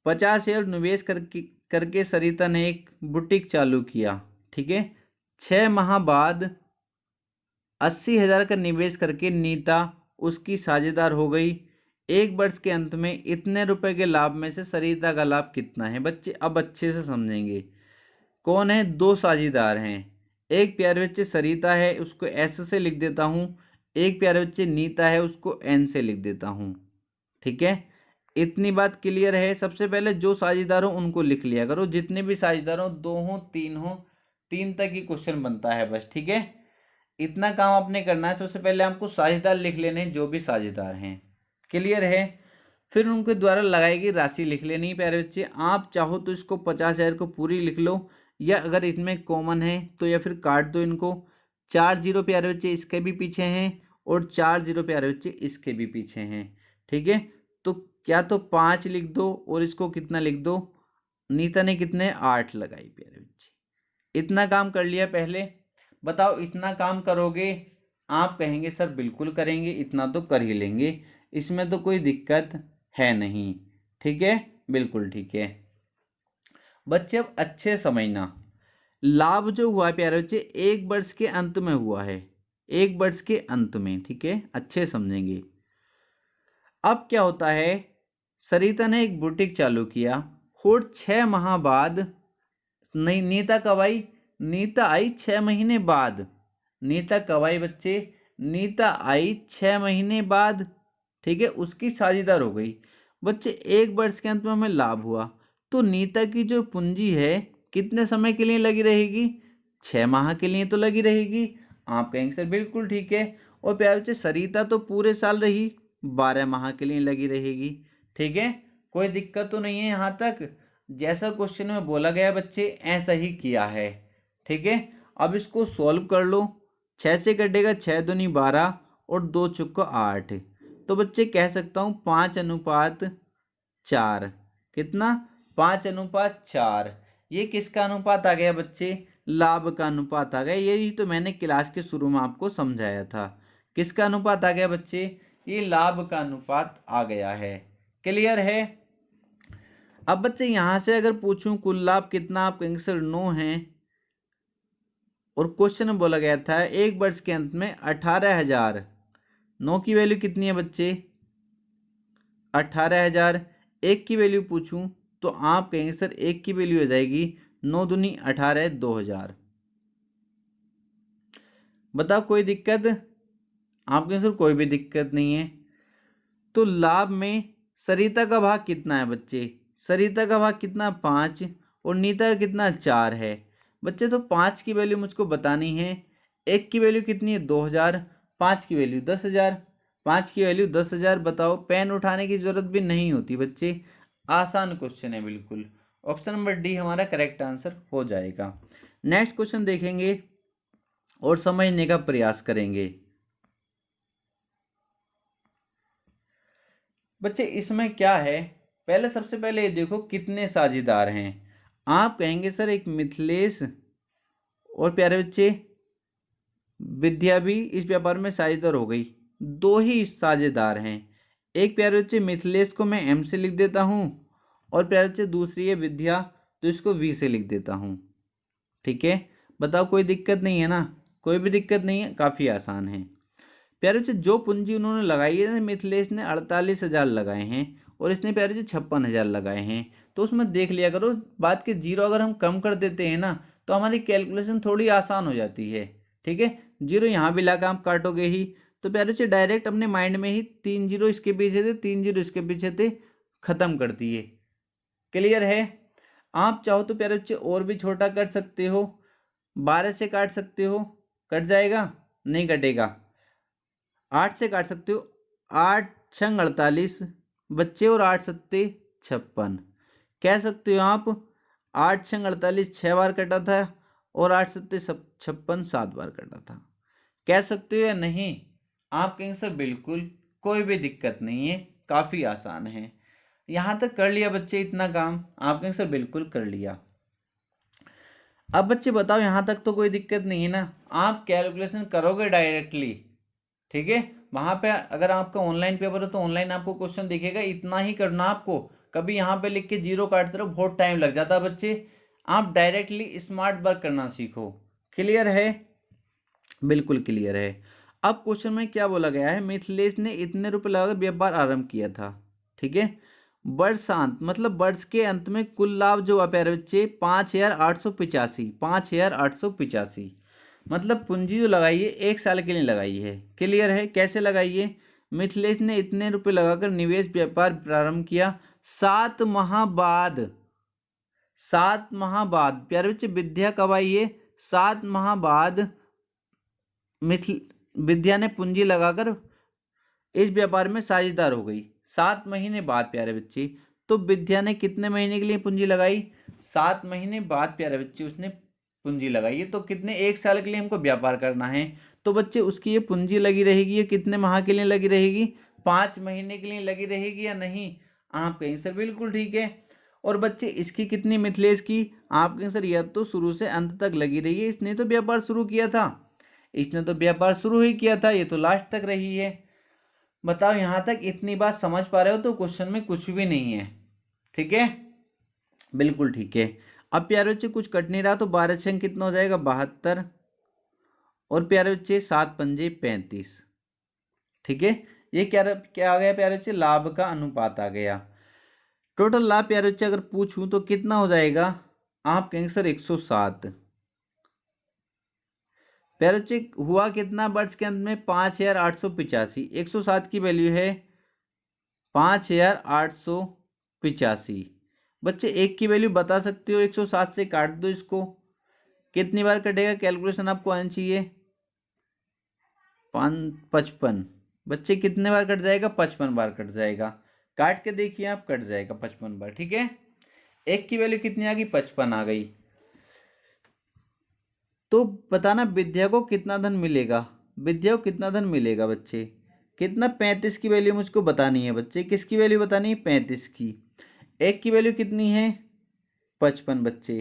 50,000 निवेश करके सरिता ने एक बुटीक चालू किया, ठीक है। 6 माह बाद 80,000 का निवेश करके नीता उसकी साझेदार हो गई। 1 वर्ष के अंत में इतने रुपए के लाभ में से सरिता का लाभ कितना है। बच्चे अब अच्छे से समझेंगे। कौन है, दो साझेदार हैं। एक प्यारे बच्चे सरिता है, उसको एस से लिख देता हूँ। एक प्यारे बच्चे नीता है, उसको एन से लिख देता हूँ, ठीक है। इतनी बात क्लियर है। सबसे पहले जो साझेदार हो उनको लिख लिया करो, जितने भी साझेदार हो, 2 हो 3 तक ही क्वेश्चन बनता है बस, ठीक है। इतना काम आपने करना है। सबसे पहले आपको साझेदार लिख लेने हैं, जो भी साझेदार हैं, क्लियर है। फिर उनके द्वारा लगाई गई राशि लिख लेनी है प्यारे बच्चे। आप चाहो तो इसको 50,000 को पूरी लिख लो, या अगर इसमें कॉमन है तो या फिर काट दो इनको। 4 जीरो प्यारे बच्चे इसके भी पीछे हैं, और 4 जीरो प्यारे बच्चे इसके भी पीछे हैं, ठीक है। तो क्या तो 5 लिख दो और इसको कितना लिख दो। नीता ने कितने 8 लगाई प्यारे बच्चे। इतना काम कर लिया पहले। बताओ इतना काम करोगे, आप कहेंगे सर बिल्कुल करेंगे, इतना तो कर ही लेंगे, इसमें तो कोई दिक्कत है नहीं, ठीक है, बिल्कुल ठीक है। बच्चे अब अच्छे समझना, लाभ जो हुआ है प्यारे बच्चे 1 वर्ष के अंत में हुआ है, 1 वर्ष के अंत में, ठीक है, अच्छे समझेंगे। अब क्या होता है, सरिता ने एक बुटीक चालू किया और 6 माह बाद, नहीं नीता कब आई, नीता आई 6 महीने बाद। नीता कब आई बच्चे, नीता आई 6 महीने बाद, ठीक है, उसकी साझेदार हो गई। बच्चे 1 वर्ष के अंत में हमें लाभ हुआ, तो नीता की जो पूंजी है कितने समय के लिए लगी रहेगी, 6 माह के लिए तो लगी रहेगी। आप कहेंगे सर बिल्कुल ठीक है। और प्यारे बच्चे सरिता तो पूरे साल रही, 12 माह के लिए लगी रहेगी, ठीक है, कोई दिक्कत तो नहीं है यहाँ तक। जैसा क्वेश्चन में बोला गया बच्चे ऐसा ही किया है, ठीक है। अब इसको सॉल्व कर लो। 6 से कटेगा 6 दूनी 12 और 2 चौको 8, तो बच्चे कह सकता हूँ 5:4। कितना, 5:4। ये किसका अनुपात आ गया बच्चे, लाभ का अनुपात आ गया। यही तो मैंने क्लास के शुरू में आपको समझाया था। किसका अनुपात आ गया बच्चे, ये लाभ का अनुपात आ गया है, क्लियर है। अब बच्चे यहां से अगर पूछूं कुल लाभ कितना, आप कहेंगे सर 9 है, और क्वेश्चन में बोला गया था 1 वर्ष के अंत में 18,000। 9 की वैल्यू कितनी है बच्चे, 18,000। 1 की वैल्यू पूछूं तो आप कहेंगे सर 1 की वैल्यू हो जाएगी 9 दूनी 18, 2,000। बताओ कोई दिक्कत, आप कहेंगे सर कोई भी दिक्कत नहीं है। तो लाभ में सरिता का भाग कितना है बच्चे, सरिता का भाग कितना 5, और नीता का कितना 4 है बच्चे। तो 5 की वैल्यू मुझको बतानी है। 1 की वैल्यू कितनी है 2,000, 5 की वैल्यू 10,000, 5 की वैल्यू 10,000। बताओ पेन उठाने की जरूरत भी नहीं होती बच्चे, आसान क्वेश्चन है बिल्कुल। ऑप्शन नंबर डी हमारा करेक्ट आंसर हो जाएगा। नेक्स्ट क्वेश्चन देखेंगे और समझने का प्रयास करेंगे। बच्चे इसमें क्या है, पहले सबसे पहले ये देखो कितने साझेदार हैं। आप कहेंगे सर एक मिथिलेश और प्यारे बच्चे विद्या भी इस व्यापार में साझेदार हो गई, 2 ही साझेदार हैं। एक प्यारे बच्चे मिथिलेश को मैं एम से लिख देता हूँ, और प्यारे बच्चे दूसरी है विद्या, तो इसको वी से लिख देता हूँ, ठीक है। बताओ कोई दिक्कत नहीं है ना, कोई भी दिक्कत नहीं है, काफ़ी आसान है। प्यारे बच्चे जो पूंजी उन्होंने लगाई है, मिथिलेश ने 48,000 लगाए हैं और इसने प्यारे बच्चे 56,000 लगाए हैं। तो उसमें देख लिया करो, बात के जीरो अगर हम कम कर देते हैं ना, तो हमारी कैलकुलेशन थोड़ी आसान हो जाती है, ठीक है। जीरो यहाँ भी लगा आप काटोगे ही, तो प्यारे बच्चे डायरेक्ट अपने माइंड में ही 3 जीरो इसके पीछे थे, 3 जीरो इसके पीछे थे, खत्म कर दिए, क्लियर है। आप चाहो तो प्यारे बच्चे और भी छोटा कर सकते हो, 12 से काट सकते हो, कट जाएगा, नहीं कटेगा। 8 से काट सकते हो, 8 छंग 48 बच्चे, और 8 सत्ते 56। कह सकते हो आप 8 छंग 48 6 बार कटा था, और 8 सत्ते 56 7 बार कटा था। कह सकते हो या नहीं, आप कहेंगे सर बिल्कुल, कोई भी दिक्कत नहीं है, काफ़ी आसान है। यहाँ तक कर लिया बच्चे इतना काम, आप कहेंगे सर बिल्कुल कर लिया। अब बच्चे बताओ, यहाँ तक तो कोई दिक्कत नहीं है ना, आप कैलकुलेशन करोगे डायरेक्टली, ठीक है। वहां पे अगर आपका ऑनलाइन पेपर हो तो ऑनलाइन आपको क्वेश्चन दिखेगा, इतना ही करना आपको, कभी यहाँ पे लिख के जीरो काटते रहो, बहुत टाइम लग जाता है बच्चे। आप डायरेक्टली स्मार्ट वर्क करना सीखो। क्लियर है? बिल्कुल क्लियर है। अब क्वेश्चन में क्या बोला गया है, मिथिलेश ने इतने रुपए लगाकर व्यापार आरंभ किया था, ठीक है। वर्षांत मतलब वर्ष के अंत में कुल लाभ जो हुआ प्यारे बच्चे 5,885, 5,885 मतलब पूंजी जो लगाई है 1 साल के लिए लगाई है। क्लियर है? कैसे लगाई है? मिथिलेश ने इतने रुपए लगाकर निवेश व्यापार प्रारंभ किया, 7 माह बाद, 7 माह बाद प्यारे बच्चे विद्या कब आई है? 7 माह बाद मिथिल विद्या ने पूंजी लगाकर इस व्यापार में साझेदार हो गई। 7 महीने बाद प्यारे बच्चे, तो विद्या ने कितने महीने के लिए पूंजी लगाई? 7 महीने बाद प्यारे बच्चे उसने पूंजी लगाई है। तो कितने, 1 साल के लिए हमको व्यापार करना है, तो बच्चे उसकी ये पूंजी लगी रहेगी, ये कितने माह के लिए लगी रहेगी? 5 महीने के लिए लगी रहेगी या नहीं? आप कहेंगे सर बिल्कुल ठीक है। और बच्चे इसकी कितनी, मिथिलेश की? आप कहेंगे सर यह तो शुरू से अंत तक लगी रही है, इसने तो व्यापार शुरू किया था, इसने तो व्यापार शुरू ही किया था, ये तो लास्ट तक रही है। बताओ, यहां तक इतनी बात समझ पा रहे हो तो क्वेश्चन में कुछ भी नहीं है, ठीक है। बिल्कुल ठीक है। अब प्यारे बच्चे कुछ कट नहीं रहा, तो 12 कितना हो जाएगा? 72, और प्यारे बच्चे 7 पंजे 35, ठीक है। ये क्या क्या आ गया प्यारे बच्चे? लाभ का अनुपात आ गया। टोटल लाभ प्यारे बच्चे अगर पूछूं तो कितना हो जाएगा? आप कहेंगे सर 107। प्यारे बच्चे हुआ कितना वर्ष के अंत में? 5,885, 107 की वैल्यू है 5,885। बच्चे एक की वैल्यू बता सकते हो, 107 से काट दो इसको, कितनी बार कटेगा? कैलकुलेशन आपको आनी चाहिए। 55। बच्चे कितने बार कट जाएगा? 55 बार कट जाएगा। काट के देखिए आप, कट जाएगा 55 बार, ठीक है। एक की वैल्यू कितनी आ गई? 55 आ गई। तो बताना विद्या को कितना धन मिलेगा, विद्या को कितना धन मिलेगा बच्चे? कितना? 35 की वैल्यू मुझको बतानी है बच्चे। किसकी वैल्यू बतानी है? 35 की। एक की वैल्यू कितनी है? 55 बच्चे।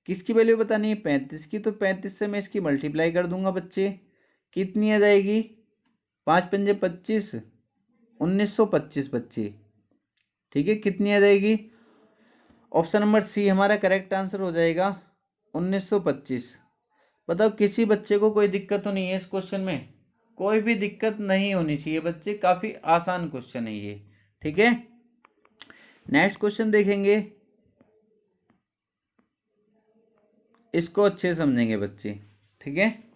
किसकी वैल्यू बतानी है? 35 की। तो 35 से मैं इसकी मल्टीप्लाई कर दूंगा बच्चे, कितनी आ जाएगी? 5 पंजे 25, 1925 बच्चे, ठीक है। कितनी आ जाएगी? ऑप्शन नंबर सी हमारा करेक्ट आंसर हो जाएगा, 1925। बताओ, किसी बच्चे को कोई दिक्कत तो नहीं है इस क्वेश्चन में? कोई भी दिक्कत नहीं होनी चाहिए बच्चे, काफी आसान क्वेश्चन है ये, ठीक है। नेक्स्ट क्वेश्चन देखेंगे, इसको अच्छे समझेंगे बच्चे, ठीक है।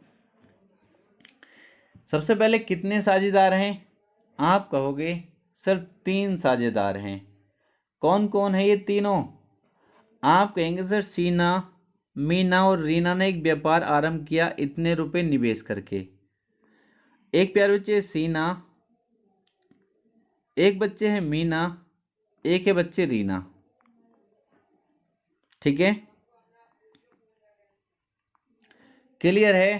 सबसे पहले कितने साझेदार हैं? आप कहोगे सर 3 साझेदार हैं। कौन कौन है ये तीनों? आप कहेंगे सर सीना, मीना और रीना ने एक व्यापार आरंभ किया इतने रुपए निवेश करके। एक प्यारे बच्चे सीना, एक बच्चे है मीना, एक है बच्चे रीना, ठीक है। क्लियर है?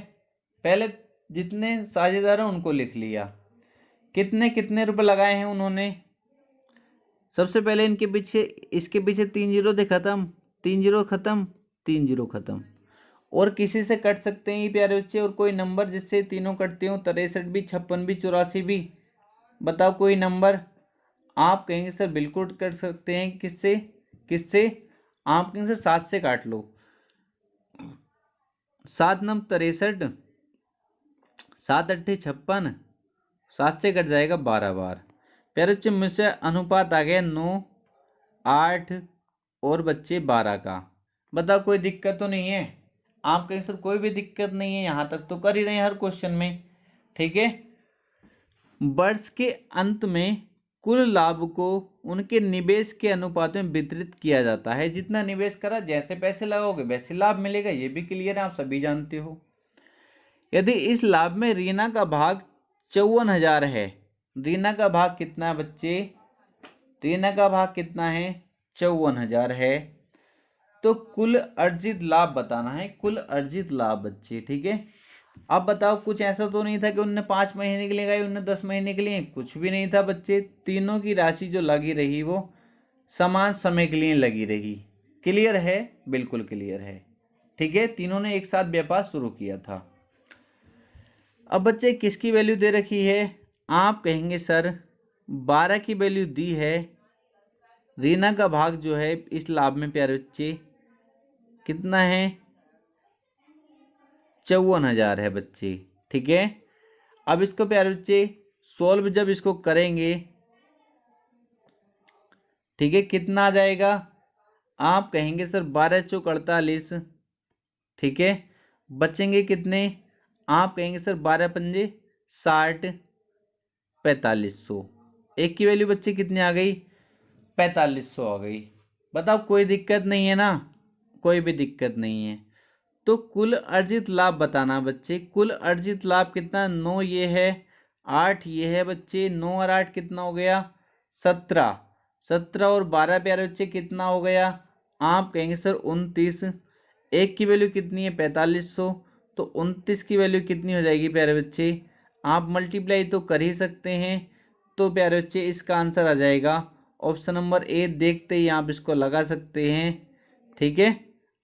पहले जितने साझेदार हैं उनको लिख लिया, कितने कितने रुपए लगाए हैं उन्होंने। सबसे पहले इनके पीछे, इसके पीछे 3 जीरो थे, खत्म, 3 जीरो खत्म, 3 जीरो खत्म। और किसी से कट सकते हैं ये प्यारे बच्चे, और कोई नंबर जिससे तीनों कटते हो? 63 भी, 56 भी, 84 भी। बताओ कोई नंबर। आप कहेंगे सर बिल्कुल कर सकते हैं, किससे? किससे? आप कहेंगे सर 7 से काट लो, 7 नम 63, 7 अट्ठे 56, 7 से कट जाएगा 12 बार। प्यारे बच्चे मुझसे अनुपात आ गया 9, 8 और बच्चे 12 का। बताओ कोई दिक्कत तो नहीं है? आप कहेंगे सर कोई भी दिक्कत नहीं है, यहां तक तो कर ही रहे हैं हर क्वेश्चन में, ठीक है। वर्ष के अंत में कुल लाभ को उनके निवेश के अनुपात में वितरित किया जाता है। जितना निवेश करा, जैसे पैसे लगाओगे वैसे लाभ मिलेगा, ये भी क्लियर है, आप सभी जानते हो। यदि इस लाभ में रीना का भाग 54,000 है, रीना का भाग कितना है बच्चे? रीना का भाग कितना है? 54,000 है। तो कुल अर्जित लाभ बताना है, कुल अर्जित लाभ बच्चे, ठीक है। अब बताओ, कुछ ऐसा तो नहीं था कि उनने 5 महीने के लिए लगाई, उनने 10 महीने के लिए, कुछ भी नहीं था बच्चे। तीनों की राशि जो लगी रही वो समान समय के लिए लगी रही। क्लियर है? बिल्कुल क्लियर है, ठीक है, तीनों ने एक साथ व्यापार शुरू किया था। अब बच्चे किसकी वैल्यू दे रखी है? आप कहेंगे सर 12 की वैल्यू दी है, रीना का भाग जो है इस लाभ में प्यारे बच्चे कितना है? 54,000 है बच्चे। ठीक है, अब इसको प्यारे बच्चे सोल्व जब इसको करेंगे, ठीक है, कितना आ जाएगा? आप कहेंगे सर 12 चौक 48। ठीक है, बचेंगे कितने? आप कहेंगे सर 12 पंजे 60, 4500। एक की वैल्यू बच्चे कितनी आ गई? 4500 आ गई। बताओ कोई दिक्कत नहीं है ना? कोई भी दिक्कत नहीं है। तो कुल अर्जित लाभ बताना बच्चे। कुल अर्जित लाभ कितना? 9 ये है, 8 ये है बच्चे। 9 और 8 कितना हो गया? 17। 17 और 12 प्यारे बच्चे कितना हो गया? आप कहेंगे सर 29। एक की वैल्यू कितनी है? 4500। तो 29 की वैल्यू कितनी हो जाएगी प्यारे बच्चे? आप मल्टीप्लाई तो कर ही सकते हैं। तो प्यारे बच्चे इसका आंसर आ जाएगा ऑप्शन नंबर ए। देखते ही आप इसको लगा सकते हैं। ठीक है,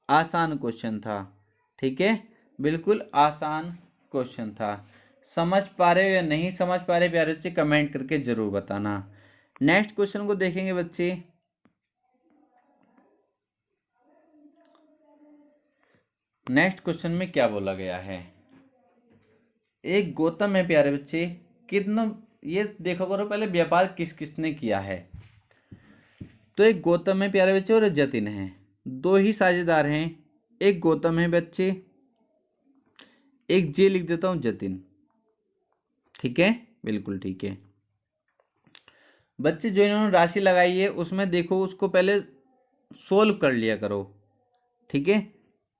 आसान क्वेश्चन था। ठीक है, बिल्कुल आसान क्वेश्चन था। समझ पा रहे हो या नहीं समझ पा रहे प्यारे बच्चे, कमेंट करके जरूर बताना। नेक्स्ट क्वेश्चन को देखेंगे बच्चे। नेक्स्ट क्वेश्चन में क्या बोला गया है? एक गौतम है प्यारे बच्चे, कितना, ये देखो करो पहले व्यापार किस किसने किया है। तो एक गौतम है प्यारे बच्चे और एक जतिन है, दो ही साझेदार हैं। एक गौतम है बच्चे, एक जे लिख देता हूं जतिन। ठीक है, बिल्कुल ठीक है बच्चे। जो इन्होंने राशि लगाई है उसमें देखो उसको पहले सोल्व कर लिया करो। ठीक है,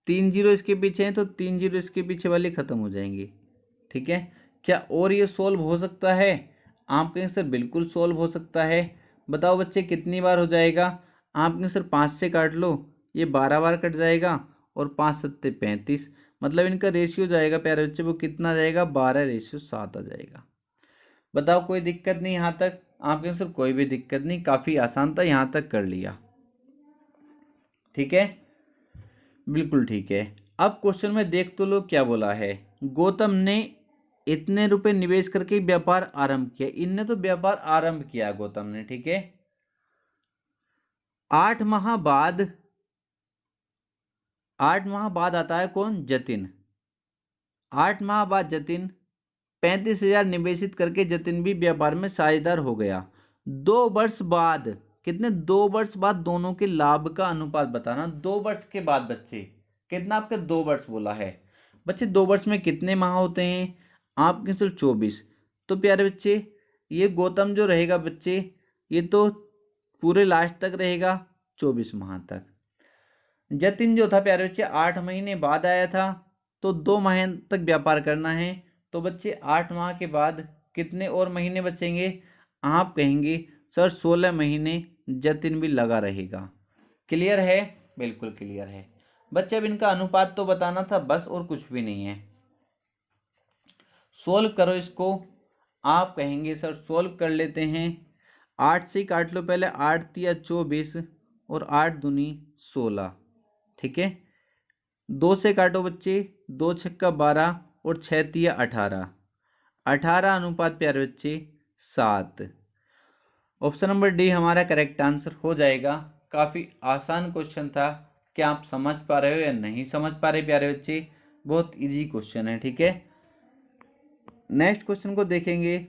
3 जीरो इसके पीछे हैं तो 3 जीरो इसके पीछे वाले खत्म हो जाएंगे। ठीक है, क्या और ये सोल्व हो सकता है? आप कहेंगे सर बिल्कुल सोल्व हो सकता है। बताओ बच्चे कितनी बार हो जाएगा? आप कहेंगे सर 5 से काट लो, ये 12 बार कट जाएगा और 5 सत्ते 35, मतलब इनका रेशियो जाएगा प्यारे बच्चे, वो कितना जाएगा? 12:7 आ जाएगा। बताओ कोई दिक्कत नहीं यहाँ तक? आप कहेंगे सर कोई भी दिक्कत नहीं, काफ़ी आसान था, यहाँ तक कर लिया। ठीक है, बिल्कुल ठीक है। अब क्वेश्चन में देख तो लो क्या बोला है। गौतम ने इतने रुपए निवेश करके व्यापार आरंभ किया। इनने तो व्यापार आरंभ किया गौतम ने। ठीक है, 8 माह बाद, 8 माह बाद आता है कौन? जतिन। 8 माह बाद जतिन 35,000 निवेशित करके जतिन भी व्यापार में साझेदार हो गया। 2 वर्ष बाद, कितने? 2 वर्ष बाद दोनों के लाभ का अनुपात बताना। 2 वर्ष के बाद बच्चे कितना? आपके 2 वर्ष बोला है बच्चे। 2 वर्ष में कितने माह होते हैं? आपके सिर्फ 24। तो प्यारे बच्चे ये गौतम जो रहेगा बच्चे, ये तो पूरे लास्ट तक रहेगा, 24 माह तक। जतिन जो था प्यारे बच्चे 8 महीने बाद आया था, तो 2 माह तक व्यापार करना है। तो बच्चे 8 माह के बाद कितने और महीने बचेंगे? आप कहेंगे सर 16 महीने जतिन भी लगा रहेगा। क्लियर है? बिल्कुल क्लियर है बच्चे। अब इनका अनुपात तो बताना था बस, और कुछ भी नहीं है। सोल्व करो इसको। आप कहेंगे सर सोल्व कर लेते हैं। 8 से काट लो पहले, 8 तिया 24 और 8 दूनी 16। ठीक है, 2 से काटो बच्चे, 2 छक्का 12 और 6 तिया 18। 18 अनुपात प्यारे बच्चे 7। ऑप्शन नंबर डी हमारा करेक्ट आंसर हो जाएगा। काफ़ी आसान क्वेश्चन था। क्या आप समझ पा रहे हो या नहीं समझ पा रहे प्यारे बच्चे? बहुत इजी क्वेश्चन है। ठीक है, नेक्स्ट क्वेश्चन को देखेंगे।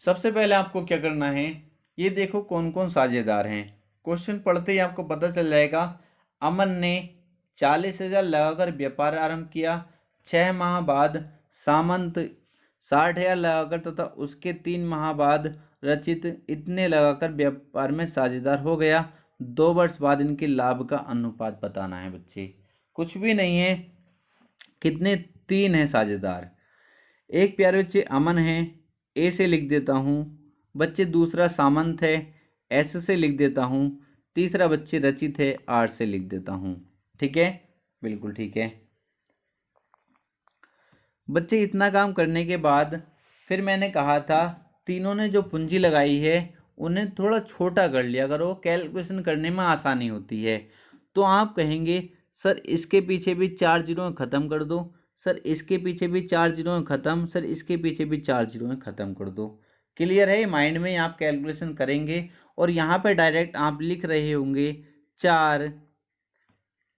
सबसे पहले आपको क्या करना है, ये देखो कौन कौन साझेदार हैं। क्वेश्चन पढ़ते ही आपको पता चल जाएगा। अमन ने 40,000 लगाकर व्यापार आरंभ किया। 6 माह बाद सामंत 60,000 लगाकर तथा उसके 3 माह बाद रचित इतने लगाकर व्यापार में साझेदार हो गया। 2 वर्ष बाद इनके लाभ का अनुपात बताना है बच्चे। कुछ भी नहीं है, कितने? 3 है साझेदार। एक प्यारे बच्चे अमन है, ए से लिख देता हूँ बच्चे। दूसरा सामंत है, एस से लिख देता हूँ। तीसरा बच्चे रचित है, आर से लिख देता हूँ। ठीक है, बिल्कुल ठीक है बच्चे। इतना काम करने के बाद फिर मैंने कहा था तीनों ने जो पूंजी लगाई है उन्हें थोड़ा छोटा कर लिया करो, कैलकुलेशन करने में आसानी होती है। तो आप कहेंगे सर इसके पीछे भी 4 जीरो ख़त्म कर दो, सर इसके पीछे भी 4 जीरो ख़त्म, सर इसके पीछे भी 4 जीरो ख़त्म कर दो। क्लियर है? माइंड में आप कैलकुलेशन करेंगे और यहाँ पे डायरेक्ट आप लिख रहे होंगे 4,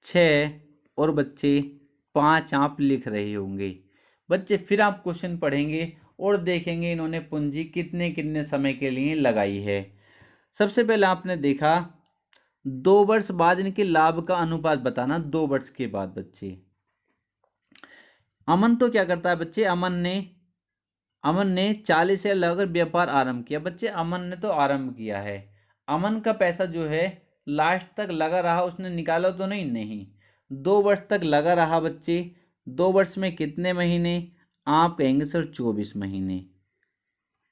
6 और बच्चे 5 आप लिख रहे होंगे। बच्चे फिर आप क्वेश्चन पढ़ेंगे और देखेंगे इन्होंने पूंजी कितने कितने समय के लिए लगाई है। सबसे पहले आपने देखा 2 वर्ष बाद इनके लाभ का अनुपात बताना। 2 वर्ष के बाद बच्चे अमन तो क्या करता है बच्चे, अमन ने 40 शेयर लगाकर व्यापार आरंभ किया। बच्चे अमन ने तो आरंभ किया है, अमन का पैसा जो है लास्ट तक लगा रहा, उसने निकाला तो नहीं। 2 वर्ष तक लगा रहा बच्चे। 2 वर्ष में कितने महीने? आप कहेंगे सर 24 महीने।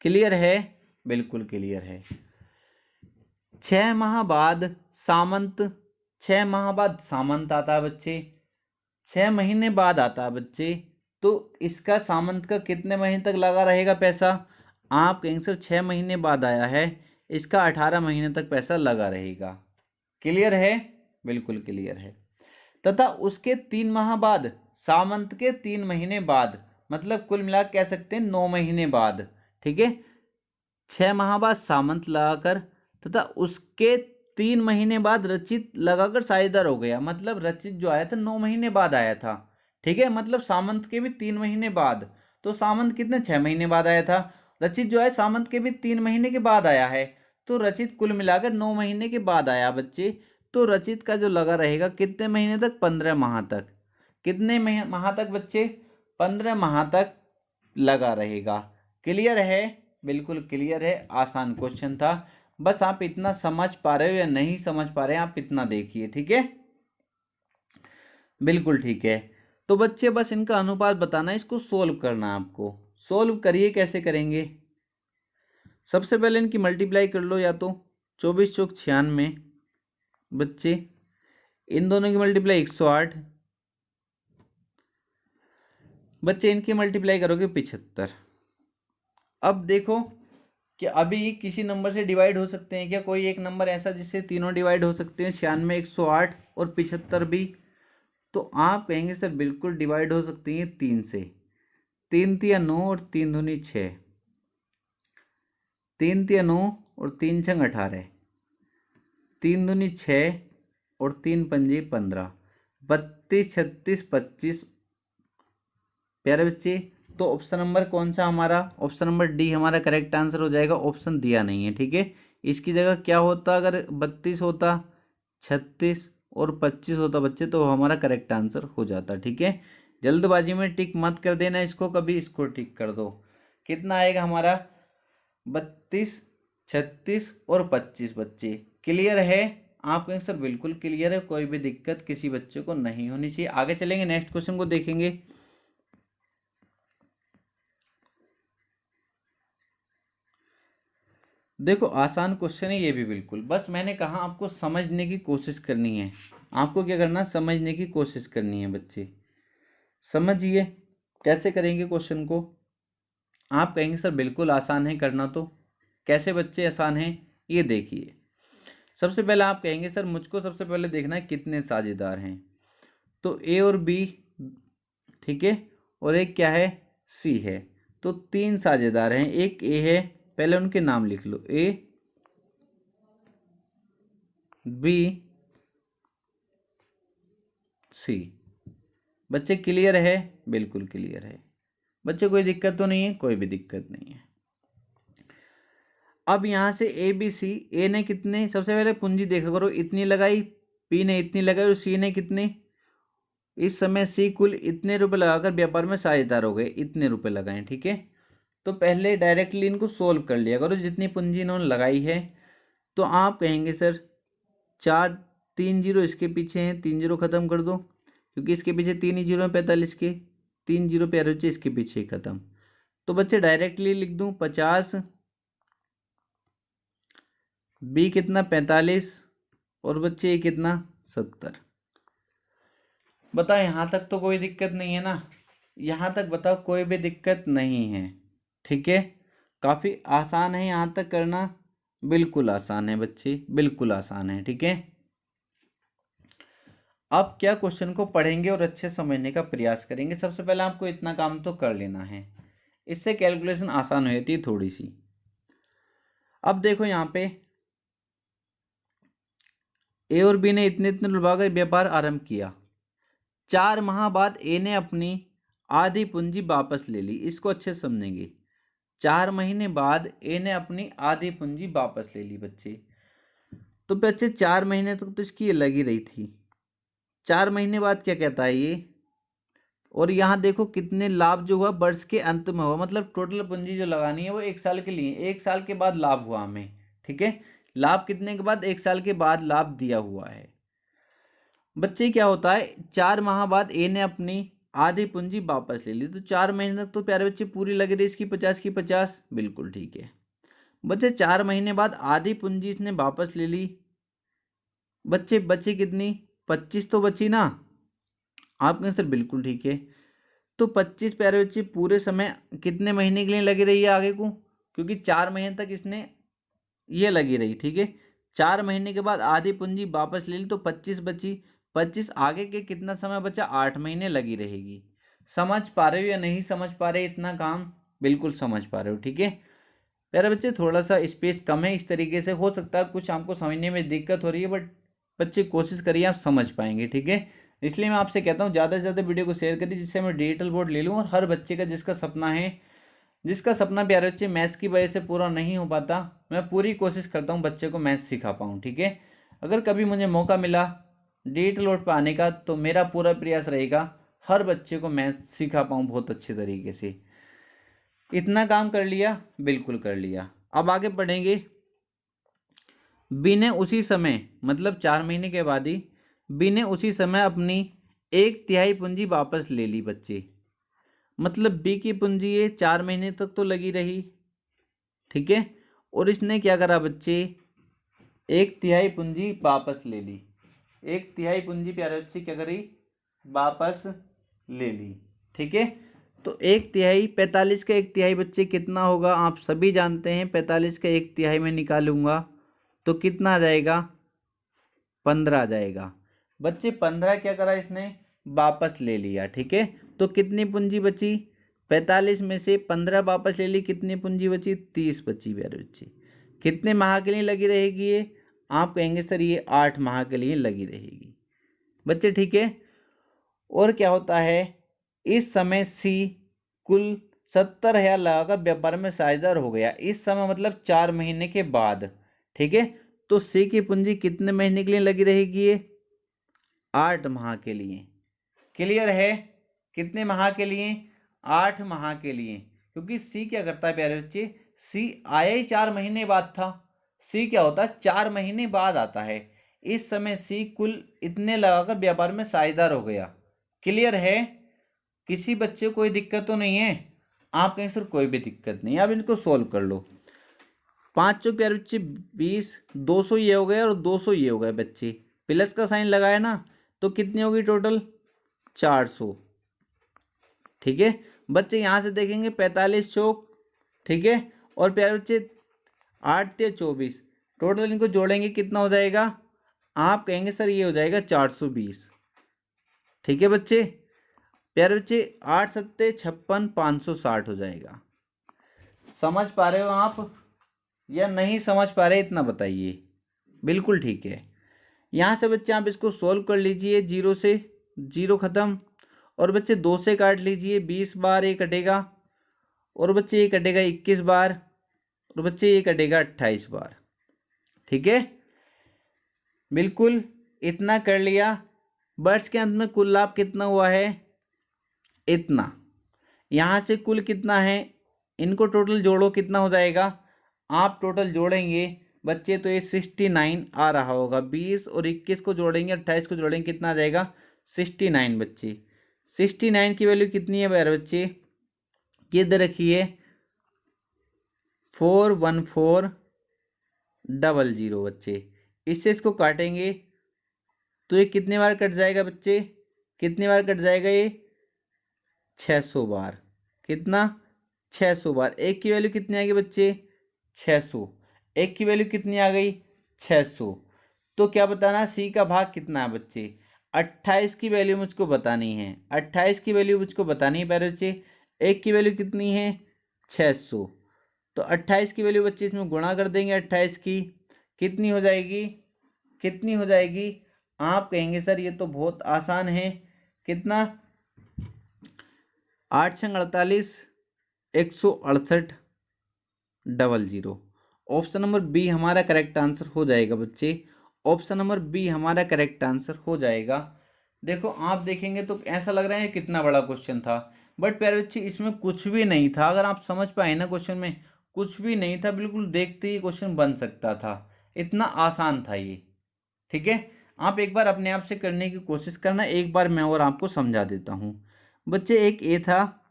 क्लियर है? बिल्कुल क्लियर है। 6 माह बाद सामंत, 6 माह बाद सामंत आता है बच्चे, 6 महीने बाद आता है बच्चे। तो इसका सामंत का कितने महीने तक लगा रहेगा पैसा? आप कहेंगे सर 6 महीने बाद आया है, इसका 18 महीने तक पैसा लगा रहेगा। क्लियर है? बिल्कुल क्लियर है। तथा उसके 3 माह बाद, सामंत के 3 महीने बाद, मतलब कुल मिला कह सकते हैं 9 महीने बाद। ठीक है, 6 माह बाद सामंत लगाकर तथा उसके 3 महीने बाद रचित लगाकर साझेदार हो गया। मतलब रचित जो आया था 9 महीने बाद आया था। ठीक है, मतलब सामंत के भी 3 महीने बाद। तो सामंत कितने 6 महीने बाद आया था, रचित जो है सामंत के भी 3 महीने के बाद आया है। तो रचित कुल मिलाकर 9 महीने के बाद आया बच्चे। तो रचित का जो लगा रहेगा कितने महीने तक? 15 माह तक। कितने माह तक बच्चे? 15 माह तक लगा रहेगा। क्लियर है? बिल्कुल क्लियर है। आसान क्वेश्चन था, बस आप इतना समझ पा रहे हो या नहीं समझ पा रहे हैं आप इतना देखिए। ठीक है, बिल्कुल ठीक है। तो बच्चे बस इनका अनुपात बताना है, इसको सोल्व करना है आपको। सोल्व करिए, कैसे करेंगे? सबसे पहले इनकी मल्टीप्लाई कर लो, या तो 24 चौक 96 बच्चे, इन दोनों की मल्टीप्लाई 108 बच्चे, इनकी मल्टीप्लाई करोगे 75। अब देखो कि अभी किसी नंबर से डिवाइड हो सकते हैं क्या? कोई एक नंबर ऐसा जिससे तीनों डिवाइड हो सकते हैं, 96, 108 और 75 भी। तो आप कहेंगे सर बिल्कुल डिवाइड हो सकती हैं 3 से। 3 तिया 9 और 3 दूनी 6, 3 तिया 9 और 3 छंग 18, 3 दूनी 6 और 3 पंजे 15, 32, 36, 25। प्यारे बच्चे, तो ऑप्शन नंबर कौन सा हमारा? ऑप्शन नंबर डी हमारा करेक्ट आंसर हो जाएगा। ऑप्शन दिया नहीं है। ठीक है, इसकी जगह क्या होता? अगर 32 होता, 36 और 25 होता बच्चे, तो हमारा करेक्ट आंसर हो जाता। ठीक है, जल्दबाजी में टिक मत कर देना इसको कभी, इसको टिक कर दो। कितना आएगा हमारा? 32, 36 और 25 बच्चे। क्लियर है? आपका आंसर बिल्कुल क्लियर है, कोई भी दिक्कत किसी बच्चे को नहीं होनी चाहिए। आगे चलेंगे, नेक्स्ट क्वेश्चन को देखेंगे। देखो आसान क्वेश्चन है ये भी बिल्कुल, बस मैंने कहा आपको समझने की कोशिश करनी है। आपको क्या करना? समझने की कोशिश करनी है बच्चे। समझिए कैसे करेंगे क्वेश्चन को। आप कहेंगे सर बिल्कुल आसान है करना, तो कैसे बच्चे आसान है ये देखिए। सबसे पहले आप कहेंगे सर मुझको सबसे पहले देखना है कितने साझेदार हैं। तो ए और बी, ठीक है, और एक क्या है? सी है। तो 3 साझेदार हैं, एक ए है, पहले उनके नाम लिख लो, ए, बी, सी। बच्चे क्लियर है? बिल्कुल क्लियर है। बच्चे कोई दिक्कत तो नहीं है? कोई भी दिक्कत नहीं है। अब यहां से ए बी सी, ए ने कितने, सबसे पहले पूंजी देखा करो, इतनी लगाई, बी ने इतनी लगाई और सी ने कितने? इस समय सी कुल इतने रुपए लगाकर व्यापार में साझेदार हो गए, इतने रुपए लगाए। ठीक है, तो पहले डायरेक्टली इनको सोल्व कर लिया करो जितनी पूंजी इन्होंने लगाई है। तो आप कहेंगे सर 4, 3 जीरो इसके पीछे हैं, 3 जीरो खत्म कर दो, क्योंकि इसके पीछे 3 ही जीरो है 45 के, 3 जीरो प्यारे बच्चे इसके पीछे खत्म। तो बच्चे डायरेक्टली लिख दूं 50, बी कितना 45 और बच्चे ये कितना 70। बताओ यहां तक तो कोई दिक्कत नहीं है ना? यहां तक बताओ कोई भी दिक्कत नहीं है। ठीक है, काफी आसान है यहां तक करना। बिल्कुल आसान है बच्चे, बिल्कुल आसान है। ठीक है, अब क्या क्वेश्चन को पढ़ेंगे और अच्छे समझने का प्रयास करेंगे। सबसे पहले आपको इतना काम तो कर लेना है, इससे कैलकुलेशन आसान हो जाती है थोड़ी सी। अब देखो यहाँ पे ए और बी ने इतने इतने रुपए का व्यापार आरंभ किया। 4 माह बाद ए ने अपनी आधी पूंजी वापस ले ली। इसको अच्छे से समझेंगे। 4 महीने बाद ए ने अपनी आधी पूंजी वापस ले ली बच्चे। तो बच्चे 4 महीने तक तो इसकी लगी रही थी। 4 महीने बाद क्या कहता है ये, और यहाँ देखो कितने लाभ जो हुआ वर्ष के अंत में हुआ, मतलब टोटल पूंजी जो लगानी है वो 1 साल के लिए, 1 साल के बाद लाभ हुआ हमें। ठीक है, लाभ कितने के बाद, 1 साल के बाद लाभ दिया हुआ है। बच्चे क्या होता है, 4 माह बाद ए ने अपनी आधी पूंजी वापस ले ली। तो 4 महीने तक तो प्यारे बच्चे पूरी लगी रही इसकी 50 की 50, बिल्कुल ठीक है। बच्चे 4 महीने बाद आधी पूंजी इसने वापस ले ली। बच्चे बची कितनी, 25 तो बची ना, आपके आंसर बिल्कुल ठीक है। तो 25 प्यारे बच्चे पूरे समय कितने महीने के लिए लगी रही है आगे को, क्योंकि 4 महीने तक इसने ये लगी रही। ठीक है, 4 महीने के बाद आधी पूंजी वापस ले ली तो 25 बची। 25 आगे के कितना समय बचा, 8 महीने लगी रहेगी। समझ पा रहे हो या नहीं समझ पा रहे इतना काम, बिल्कुल समझ पा रहे हो। ठीक है प्यारे बच्चे, थोड़ा सा स्पेस कम है, इस तरीके से हो सकता है कुछ आपको समझने में दिक्कत हो रही है, बट बच्चे कोशिश करिए आप समझ पाएंगे। ठीक है, इसलिए मैं आपसे कहता हूँ ज़्यादा से ज़्यादा वीडियो को शेयर करिए, जिससे मैं डिजिटल बोर्ड ले लूँ और हर बच्चे का जिसका सपना प्यारे बच्चे मैथ्स की वजह से पूरा नहीं हो पाता, मैं पूरी कोशिश करता हूँ बच्चे को मैथ्स सिखा पाऊँ। ठीक है, अगर कभी मुझे मौका मिला डिजिटल बोर्ड पर आने का तो मेरा पूरा प्रयास रहेगा हर बच्चे को मैथ्स सिखा पाऊँ बहुत अच्छे तरीके से। इतना काम कर लिया, बिल्कुल कर लिया। अब आगे बढ़ेंगे। बी ने उसी समय, मतलब 4 महीने के बाद ही बी ने उसी समय अपनी 1/3 पूंजी वापस ले ली बच्चे। मतलब बी की पूंजी ये 4 महीने तक तो लगी रही। ठीक है, और इसने क्या करा बच्चे, 1/3 पूंजी वापस ले ली। 1/3 पूंजी प्यारे बच्चे क्या करी, वापस ले ली। ठीक है, तो 1/3 45 का 1/3 बच्चे कितना होगा, आप सभी जानते हैं। 45 का 1/3 में निकालूंगा तो कितना आ जाएगा, 15 आ जाएगा। बच्चे 15 क्या करा इसने, वापस ले लिया। ठीक है, तो कितनी पूंजी बची, 45 में से 15 वापस ले ली, कितनी पूंजी बची, 30 बची। प्यारे बच्चे कितने माह के लिए लगी रहेगी ये, आप कहेंगे सर ये 8 माह के लिए लगी रहेगी बच्चे। ठीक है, और क्या होता है, इस समय सी कुल 70,000 लगाकर व्यापार में साझेदार हो गया। इस समय मतलब 4 महीने के बाद। ठीक है, तो सी की पूंजी कितने महीने के लिए लगी रहेगी, ये 8 माह के लिए। क्लियर है, कितने माह के लिए, 8 माह के लिए। क्योंकि सी क्या करता है प्यारे बच्चे, सी आया ही 4 महीने बाद था। सी क्या होता है, 4 महीने बाद आता है। इस समय सी कुल इतने लगाकर व्यापार में साझेदार हो गया। क्लियर है, किसी बच्चे को कोई दिक्कत तो नहीं है, आप कहें सर कोई भी दिक्कत नहीं है। अब इनको सोल्व कर लो। 5 चौक प्यारे बच्चे 20, 200 ये हो गए और 200 ये हो गए बच्चे। प्लस का साइन लगाया ना, तो कितनी होगी टोटल, 400। ठीक है बच्चे, यहाँ से देखेंगे 45 चौक। ठीक है, और प्यारे बच्चे 8 या 24, टोटल इनको जोड़ेंगे कितना हो जाएगा, आप कहेंगे सर ये हो जाएगा 420। ठीक है बच्चे, प्यारे बच्चे 8 सत्ते 56, 560 हो जाएगा। समझ पा रहे हो आप या नहीं समझ पा रहे, इतना बताइए। बिल्कुल ठीक है, यहाँ से बच्चे आप इसको सोल्व कर लीजिए। 0 से 0 खत्म, और बच्चे 2 से काट लीजिए, 20 बार ये कटेगा, और बच्चे ये कटेगा 21 बार, और बच्चे ये कटेगा 28 बार। ठीक है, बिल्कुल इतना कर लिया। वर्ष के अंत में कुल लाभ कितना हुआ है, इतना। यहाँ से कुल कितना है, इनको टोटल जोड़ो कितना हो जाएगा, आप टोटल जोड़ेंगे बच्चे तो ये 69 आ रहा होगा। 20 और 21 को जोड़ेंगे, 28 को जोड़ेंगे, कितना आ जाएगा 69 बच्चे। 69 की वैल्यू कितनी है मेरे बच्चे, किधर रखिए, 41400 बच्चे। इससे इसको काटेंगे तो ये कितने बार कट जाएगा बच्चे, कितने बार कट जाएगा ये, 600 बार। कितना, 600 बार। एक की वैल्यू कितनी आएगी बच्चे, 600। एक की वैल्यू कितनी आ गई 600। तो क्या बताना, सी का भाग कितना है बच्चे 28 की वैल्यू मुझको बतानी है, 28 की वैल्यू मुझको बतानी है प्यारे बच्चे। एक की वैल्यू कितनी है 600, तो 28 की वैल्यू बच्चे इसमें गुणा कर देंगे 28 की, कितनी हो जाएगी, कितनी हो जाएगी। आप कहेंगे सर ये तो बहुत आसान है, कितना 8 छंग 48, 168 00। ऑप्शन नंबर बी हमारा करेक्ट आंसर हो जाएगा बच्चे, ऑप्शन नंबर बी हमारा करेक्ट आंसर हो जाएगा। देखो आप देखेंगे तो ऐसा लग रहा है कितना बड़ा क्वेश्चन था, बट प्यारे बच्चे इसमें कुछ भी नहीं था। अगर आप समझ पाए ना क्वेश्चन में कुछ भी नहीं था, बिल्कुल देखते ही क्वेश्चन बन सकता था, इतना आसान था ये। ठीक है, आप एक बार अपने आप से करने की कोशिश करना, एक बार मैं और आपको समझा देता हूँ। बच्चे एक ए था,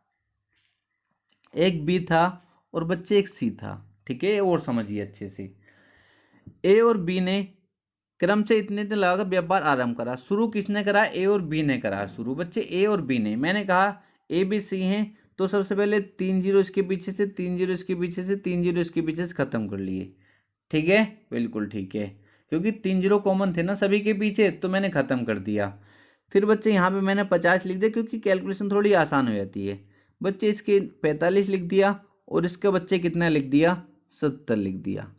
एक बी था, और बच्चे एक सी था। ठीक है, और समझिए अच्छे से। ए और बी ने क्रम से इतने दिन लगाकर व्यापार आरंभ करा। शुरू किसने करा, ए और बी ने करा शुरू। बच्चे ए और बी ने, मैंने कहा ए बी सी हैं, तो सबसे पहले 3 जीरो इसके पीछे से, 3 जीरो इसके पीछे से, 3 जीरो इसके पीछे से खत्म कर लिए। ठीक है, बिल्कुल ठीक है, क्योंकि 3 जीरो कॉमन थे ना सभी के पीछे, तो मैंने खत्म कर दिया। फिर बच्चे यहाँ पे मैंने 50 लिख दिया, क्योंकि कैलकुलेशन थोड़ी आसान हो जाती है। बच्चे इसके 45 लिख दिया, और इसके बच्चे कितना लिख दिया 70 लिख दिया।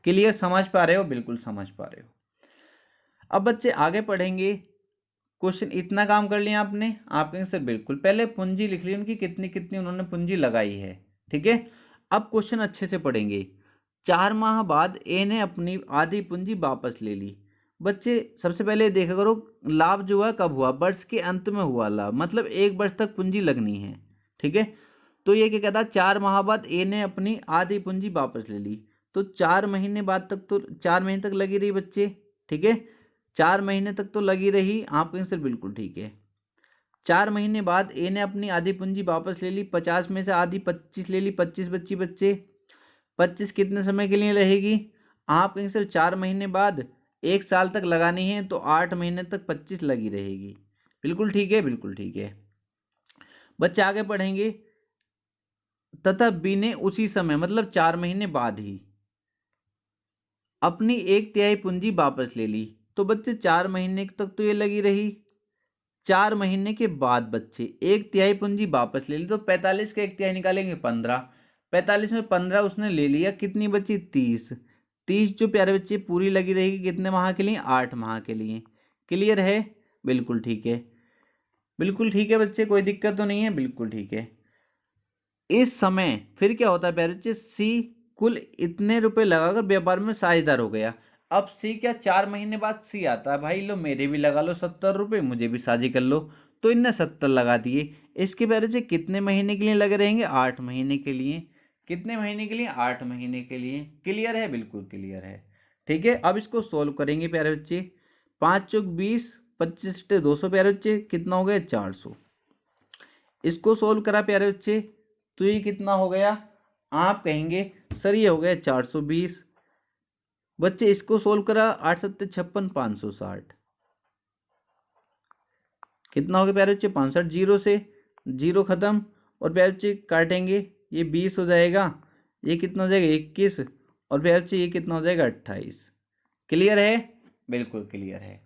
क्लियर, समझ पा रहे हो, बिल्कुल समझ पा रहे हो। अब बच्चे आगे पढ़ेंगे। क्वेश्चन इतना काम कर लिया आपने, आप कहेंगे सर बिल्कुल, पहले पूंजी लिख ली उनकी, कितनी कितनी उन्होंने पूंजी लगाई है। ठीक है, अब क्वेश्चन अच्छे से पढ़ेंगे। 4 माह बाद ए ने अपनी आधी पूंजी वापस ले ली। बच्चे सबसे पहले देखा करो, लाभ जो है कब हुआ, वर्ष के अंत में हुआ लाभ, मतलब 1 वर्ष तक पूंजी लगनी है। ठीक है, तो ये क्या कहता है, 4 माह बाद ए ने अपनी आधी पूंजी वापस ले ली, तो 4 महीने बाद तक, तो 4 महीने तक लगी रही बच्चे। ठीक है, 4 महीने तक तो लगी रही, आप कहें सर बिल्कुल ठीक है। 4 महीने बाद ए ने अपनी आधी पूंजी वापस ले ली, 50 में से आधी 25 ले ली, 25 बच्ची बच्चे, 25 कितने समय के लिए रहेगी, आप कहेंगे सर 4 महीने बाद 1 साल तक लगानी है, तो 8 महीने तक 25 लगी रहेगी। बिल्कुल ठीक है, बिल्कुल ठीक है। बच्चे आगे पढ़ेंगे। तथा बी ने उसी समय, मतलब 4 महीने बाद ही अपनी 1/3 पूंजी वापस ले ली। तो बच्चे 4 महीने तक तो ये लगी रही, 4 महीने के बाद बच्चे 1/3 पूंजी वापस ले ली, तो 45 का 1/3 निकालेंगे 15, 45 में 15 उसने ले लिया, कितनी बची 30, 30 जो प्यारे बच्चे पूरी लगी रहेगी कितने माह के लिए, 8 माह के लिए। क्लियर है, बिल्कुल ठीक है, बिल्कुल ठीक है बच्चे, कोई दिक्कत तो नहीं है, बिल्कुल ठीक है। इस समय फिर क्या होता है प्यारे बच्चे, सी कुल इतने रुपए लगाकर व्यापार में साझेदार हो गया। अब सी क्या, 4 महीने बाद सी आता है, भाई लो मेरे भी लगा लो 70 रुपए, मुझे भी साझी कर लो, तो इनने 70 लगा दिए। इसके प्यारे बच्चे कितने महीने के लिए लगे रहेंगे, 8 महीने के लिए। कितने महीने के लिए, 8 महीने के लिए। क्लियर है, बिल्कुल क्लियर है। ठीक है, अब इसको सोल्व करेंगे प्यारे बच्चे। 5 चौक 20, 25 200 प्यारे बच्चे, कितना हो गया 400। इसको सोल्व करा प्यारे बच्चे, तो ये कितना हो गया, आप कहेंगे सर ये हो गया 420। बच्चे इसको सोल्व करा, 8 7 56 560, कितना हो गया प्यारे बच्चे 65, जीरो से जीरो खत्म, और प्यारे बच्चे काटेंगे, ये 20 हो जाएगा, ये कितना हो जाएगा 21, और प्यारे बच्चे ये कितना हो जाएगा 28। क्लियर है, बिल्कुल क्लियर है।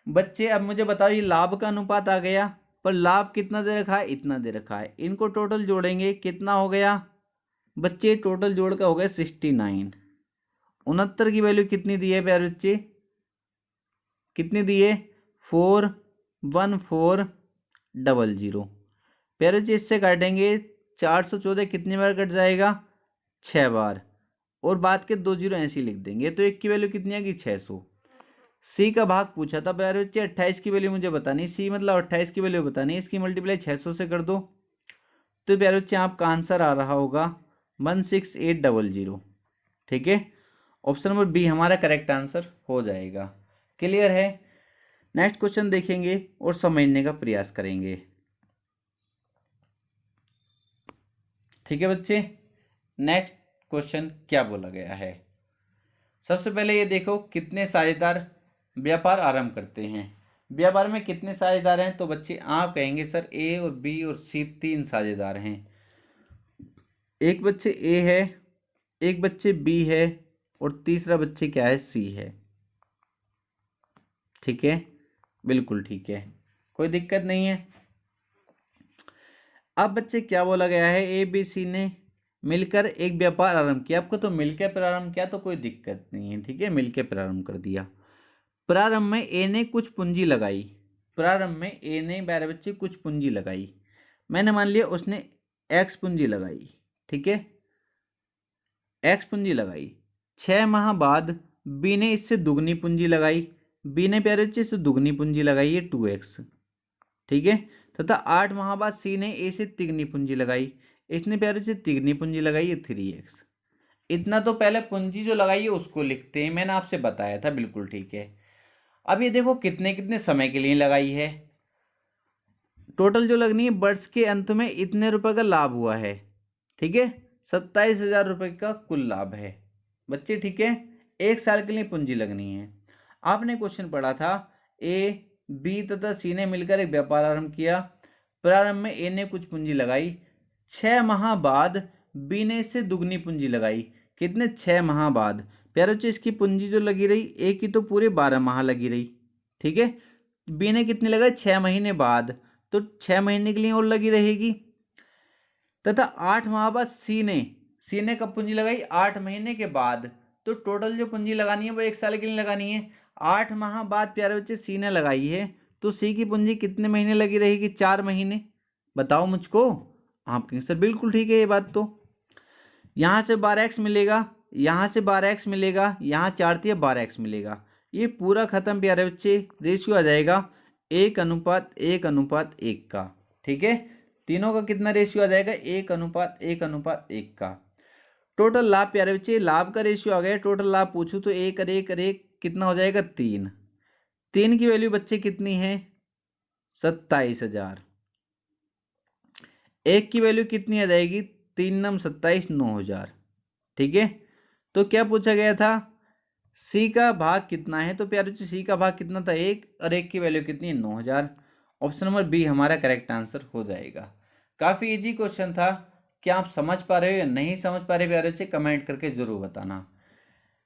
बच्चे अब मुझे बताओ, ये लाभ का अनुपात आ गया, पर लाभ कितना दे रखा है, इतना दे रखा है, इनको टोटल जोड़ेंगे कितना हो गया बच्चे, टोटल जोड़ का हो गया 69। 69 की वैल्यू कितनी दी है प्यारे बच्चे, कितनी दी है 414000। प्यारे बच्चे इससे काटेंगे, 414 कितनी बार कट जाएगा, 6 बार, और बाद के 2 जीरो ऐसे लिख देंगे, तो एक की वैल्यू कितनी आएगी 600। सी का भाग पूछा था प्यारे बच्चे, 28 की वैल्यू मुझे बतानी, सी मतलब 28 की वैल्यू बतानी, इसकी मल्टीप्लाई 600 से कर दो, तो प्यारे बच्चे आपका आंसर आ रहा होगा 16800। ठीक है, ऑप्शन नंबर बी हमारा करेक्ट आंसर हो जाएगा। क्लियर है, नेक्स्ट क्वेश्चन देखेंगे और समझने का प्रयास करेंगे। ठीक है बच्चे, नेक्स्ट क्वेश्चन क्या बोला गया है। सबसे पहले ये देखो, कितने साझेदार व्यापार आरंभ करते हैं, व्यापार में कितने साझेदार हैं, तो बच्चे आप कहेंगे सर ए और बी और सी 3 साझेदार हैं। एक बच्चे ए है, एक बच्चे बी है, और तीसरा बच्चे क्या है, सी है। ठीक है, बिल्कुल ठीक है, कोई दिक्कत नहीं है। अब बच्चे क्या बोला गया है, ए बी सी ने मिलकर एक व्यापार आरंभ किया। आपको तो मिलकर प्रारंभ किया तो कोई दिक्कत नहीं है, ठीक है, मिलकर प्रारंभ कर दिया। प्रारंभ में ए ने कुछ पूंजी लगाई, प्रारंभ में ए ने मेरे बच्चे कुछ पूंजी लगाई। मैंने मान लिया उसने एक्स पूंजी लगाई, ठीक है, एक्स पूंजी लगाई। 6 माह बाद बी ने इससे दुगनी पूंजी लगाई, बी ने प्यारे बच्चे इससे दुगनी पूंजी लगाई है 2x, ठीक है, तथा 8 माह बाद सी ने ए से तिगनी पूंजी लगाई, इसने प्यारे बच्चे तिगनी पूंजी लगाई है 3x। इतना तो पहले पूंजी जो लगाई है उसको लिखते हैं, मैंने आपसे बताया था, बिल्कुल ठीक है। अब ये देखो कितने कितने समय के लिए लगाई है, टोटल जो लगनी है वर्ष के अंत में इतने रुपए का लाभ हुआ है, ठीक है, 27,000 रुपये का कुल लाभ है बच्चे, ठीक है। 1 साल के लिए पूंजी लगनी है। आपने क्वेश्चन पढ़ा था ए बी तथा सी ने मिलकर एक व्यापार आरंभ किया, प्रारंभ में ए ने कुछ पूंजी लगाई, 6 माह बाद बी ने इससे दुगनी पूंजी लगाई। कितने, 6 माह बाद। प्यारे बच्चे इसकी पूंजी जो लगी रही ए की तो पूरे 12 माह लगी रही, ठीक है, बी ने कितनी लगाई, 6 महीने बाद, तो 6 महीने के लिए और लगी रहेगी। तथा 8 माह बाद सी ने कब पूंजी लगाई, 8 महीने के बाद, तो टोटल जो पूंजी लगानी है वो 1 साल के लिए लगानी है। 8 माह बाद प्यारे बच्चे सी ने लगाई है, तो सी की पूंजी कितने महीने लगी रहेगी, 4 महीने। बताओ मुझको। आप कहेंगे सर बिल्कुल ठीक है ये बात, तो यहाँ से 12x मिलेगा, यहाँ से 12x मिलेगा, यहाँ 4×12x मिलेगा, ये पूरा खत्म प्यारे बच्चे, रेशियो आ जाएगा 1:1:1 का, ठीक है, तीनों का कितना रेशियो आ जाएगा, 1:1:1 का। टोटल लाभ प्यारे बच्चे, लाभ का रेशियो आ गया, टोटल लाभ पूछूं तो 1:1:1 कितना हो जाएगा, 3। 3 की वैल्यू बच्चे कितनी है, 27,000। 1 की वैल्यू कितनी आ जाएगी, 3×9 = 9,000, ठीक है। तो क्या पूछा गया था, सी का भाग कितना है, तो प्यारे बच्चे सी का भाग कितना था, 1, और 1 की वैल्यू कितनी है, 9,000। ऑप्शन नंबर बी हमारा करेक्ट आंसर हो जाएगा। काफी इजी क्वेश्चन था। क्या आप समझ पा रहे हो या नहीं समझ पा रहे प्यारे बच्चे, कमेंट करके जरूर बताना।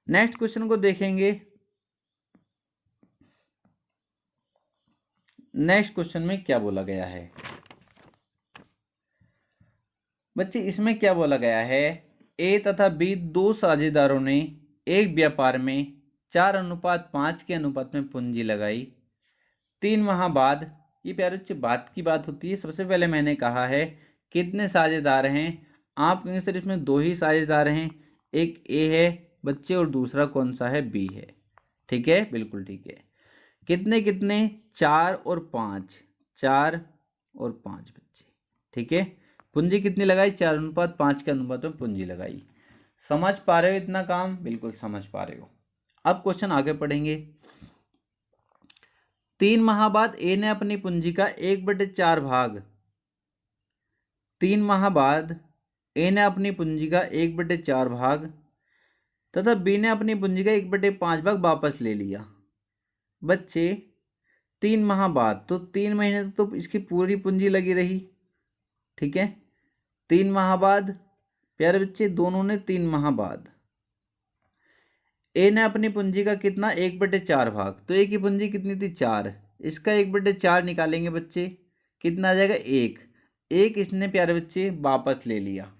नेक्स्ट क्वेश्चन को देखेंगे। नेक्स्ट क्वेश्चन में क्या बोला गया है बच्चे, इसमें क्या बोला गया है, ए तथा बी दो साझेदारों ने एक व्यापार में 4:5 के अनुपात में पूंजी लगाई। 3 माह बाद, ये प्यारे बच्चे बात की बात होती है। सबसे पहले मैंने कहा है कितने साझेदार हैं, आप कहेंगे सर इसमें 2 ही साझेदार हैं, एक ए है बच्चे और दूसरा कौन सा है, बी है, ठीक है, बिल्कुल ठीक है। कितने कितने, 4 और 5, 4 और 5 बच्चे, ठीक है। पूंजी कितनी लगाई, 4:5 के अनुपात में पूंजी लगाई। समझ पा रहे हो इतना काम, बिल्कुल समझ पा रहे हो। अब क्वेश्चन आगे पढ़ेंगे। 3 माह बाद ए ने अपनी पूंजी का 1/4 भाग, 3 माह बाद ए ने अपनी पूंजी का 1/4 भाग तथा बी ने अपनी पूंजी का 1/5 भाग वापस ले लिया। बच्चे 3 माह बाद, तो 3 महीने तो इसकी पूरी पूंजी लगी रही, ठीक है। 3 माह बाद प्यारे बच्चे, दोनों ने 3 माह बाद ए ने अपनी पूंजी का कितना, 1/4 भाग, तो ए की पूंजी कितनी थी, 4, इसका 1/4 निकालेंगे बच्चे, कितना आ जाएगा, 1 इसने प्यारे बच्चे वापस ले लिया,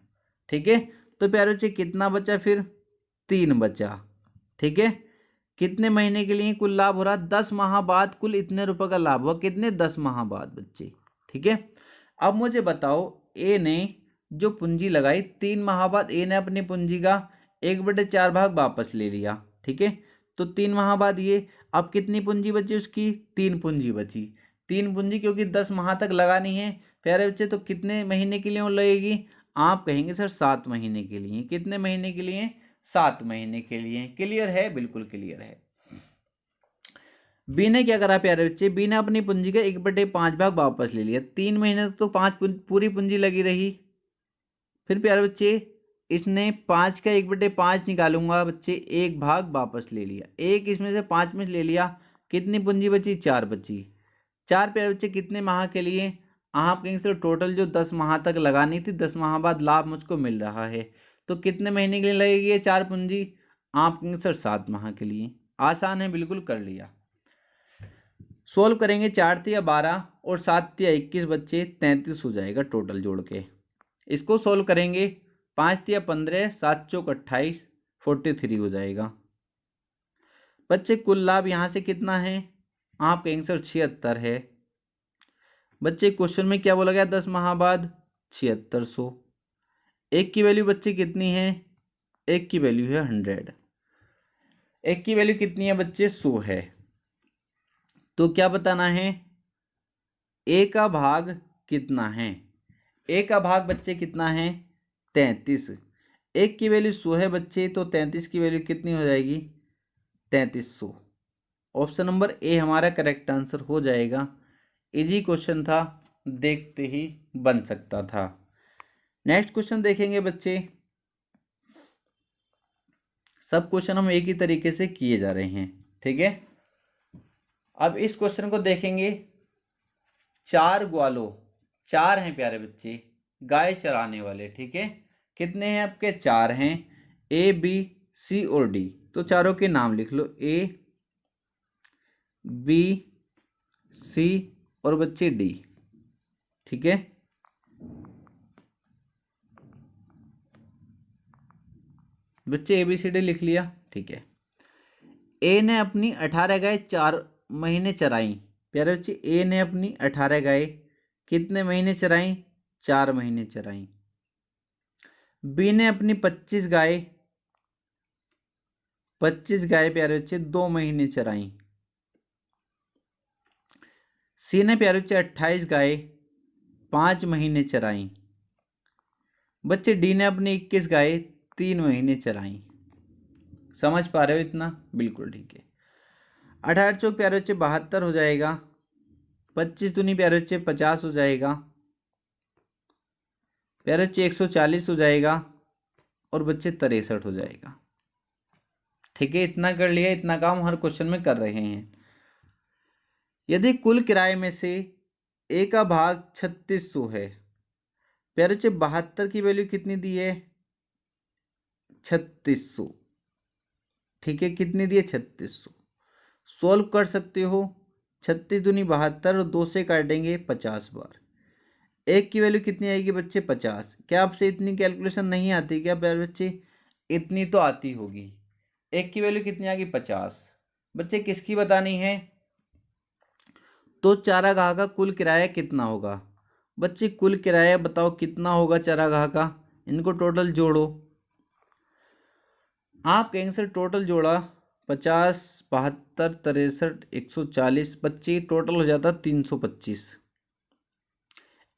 ठीक है। तो प्यारे बच्चे कितना बचा फिर, 3 बचा, ठीक है। कितने महीने के लिए कुल लाभ हो रहा, 10 माह बाद कुल इतने रुपए का लाभ हुआ, कितने, 10 माह बाद बच्चे, ठीक है। अब मुझे बताओ, ए ने जो पूंजी लगाई, 3 माह बाद ए ने अपनी पूंजी का 1/4 भाग वापस ले लिया, ठीक है। तो 3 माह बाद ये, अब कितनी पूंजी बची उसकी, 3 पूंजी बची। 3 पूंजी क्योंकि 10 माह तक लगानी है प्यारे बच्चे, तो कितने महीने के लिए वो लगेगी, आप कहेंगे सर 7 महीने के लिए। कितने महीने के लिए, 7 महीने के लिए। क्लियर है, बिल्कुल क्लियर है। बी ने क्या करा प्यारे बच्चे, बी ने अपनी पूंजी का 1/5 भाग वापस ले लिया। 3 महीने तक तो 5 पूरी पूंजी लगी रही। फिर प्यारे बच्चे इसने 5 का 1/5 निकालूंगा बच्चे, 1 भाग वापस ले लिया, 1 इसमें से 5 में ले लिया, कितनी पूंजी बची, 4 बची। 4 प्यारे बच्चे कितने माह के लिए, आप कहेंगे सर टोटल जो 10 माह तक लगानी थी, 10 माह बाद लाभ मुझको मिल रहा है, तो कितने महीने के लिए लगेगी ये 4 पूंजी, आपका आंसर 7 माह के लिए। आसान है, बिल्कुल कर लिया। सोल्व करेंगे, 4 तिया 12 और 7 तिया 21 बच्चे 33 हो जाएगा टोटल जोड़ के। इसको सोल्व करेंगे, 5 तिया 15, 7 चौक 28, 43 हो जाएगा। बच्चे कुल लाभ यहाँ से कितना है, आपका आंसर 76 है। बच्चे क्वेश्चन में क्या बोला गया, 10 माह बाद 7600। एक की वैल्यू बच्चे कितनी है, एक की वैल्यू है 100। एक की वैल्यू कितनी है बच्चे, 100 है। तो क्या बताना है, ए का भाग कितना है। ए का भाग बच्चे कितना है, 33। एक की वैल्यू 100 है बच्चे, तो 33 की वैल्यू कितनी हो जाएगी, 3300। ऑप्शन नंबर ए हमारा करेक्ट आंसर हो जाएगा। इजी क्वेश्चन था, देखते ही बन सकता था। नेक्स्ट क्वेश्चन देखेंगे बच्चे। सब क्वेश्चन हम एक ही तरीके से किए जा रहे हैं, ठीक है। अब इस क्वेश्चन को देखेंगे। 4 ग्वालों, 4 हैं प्यारे बच्चे गाय चराने वाले, ठीक है। कितने हैं आपके, 4 हैं, ए बी सी और डी। तो चारों के नाम लिख लो, ए बी सी और बच्चे डी, ठीक है। बच्चे ए बी सी डी लिख लिया, ठीक है। ए ने अपनी 18 गाय 4 महीने चराई। प्यारे बच्चे ए ने अपनी 18 गाय कितने महीने चराई, 4 महीने चराई। बी ने अपनी 25 गाय प्यारे बच्चे 2 महीने चराई। सी ने प्यारे बच्चे 28 गाय 5 महीने चराई। बच्चे डी ने अपनी 21 गाय 3 महीने चराई। समझ पा रहे हो इतना, बिल्कुल ठीक है। 18 चौक प्यारे बच्चे 72 हो जाएगा, 25 दूनी प्यारे बच्चे 50 हो जाएगा, प्यारे बच्चे 140 हो जाएगा और बच्चे 63 हो जाएगा, ठीक है। इतना कर लिया, इतना काम हर क्वेश्चन में कर रहे हैं। यदि कुल किराए में से ए का भाग 3600 है, प्यारे बच्चे 72 की वैल्यू कितनी दी है, 3600, ठीक है। कितनी दी है, 3600। सोल्व कर सकते हो, 36 दूनी 72 और 2 से काटेंगे 50 बार। एक की वैल्यू कितनी आएगी बच्चे, 50। क्या आपसे इतनी कैलकुलेशन नहीं आती क्या प्यारे बच्चे, इतनी तो आती होगी। एक की वैल्यू कितनी आ गई, 50। बच्चे किसकी बतानी है, तो चारागाह का कुल किराया कितना होगा। बच्चे कुल किराया बताओ कितना होगा चारागाह का, इनको टोटल जोड़ो। आप कहेंगे सर टोटल जोड़ा 50, 72, 63, 140, बच्चे टोटल हो जाता 325।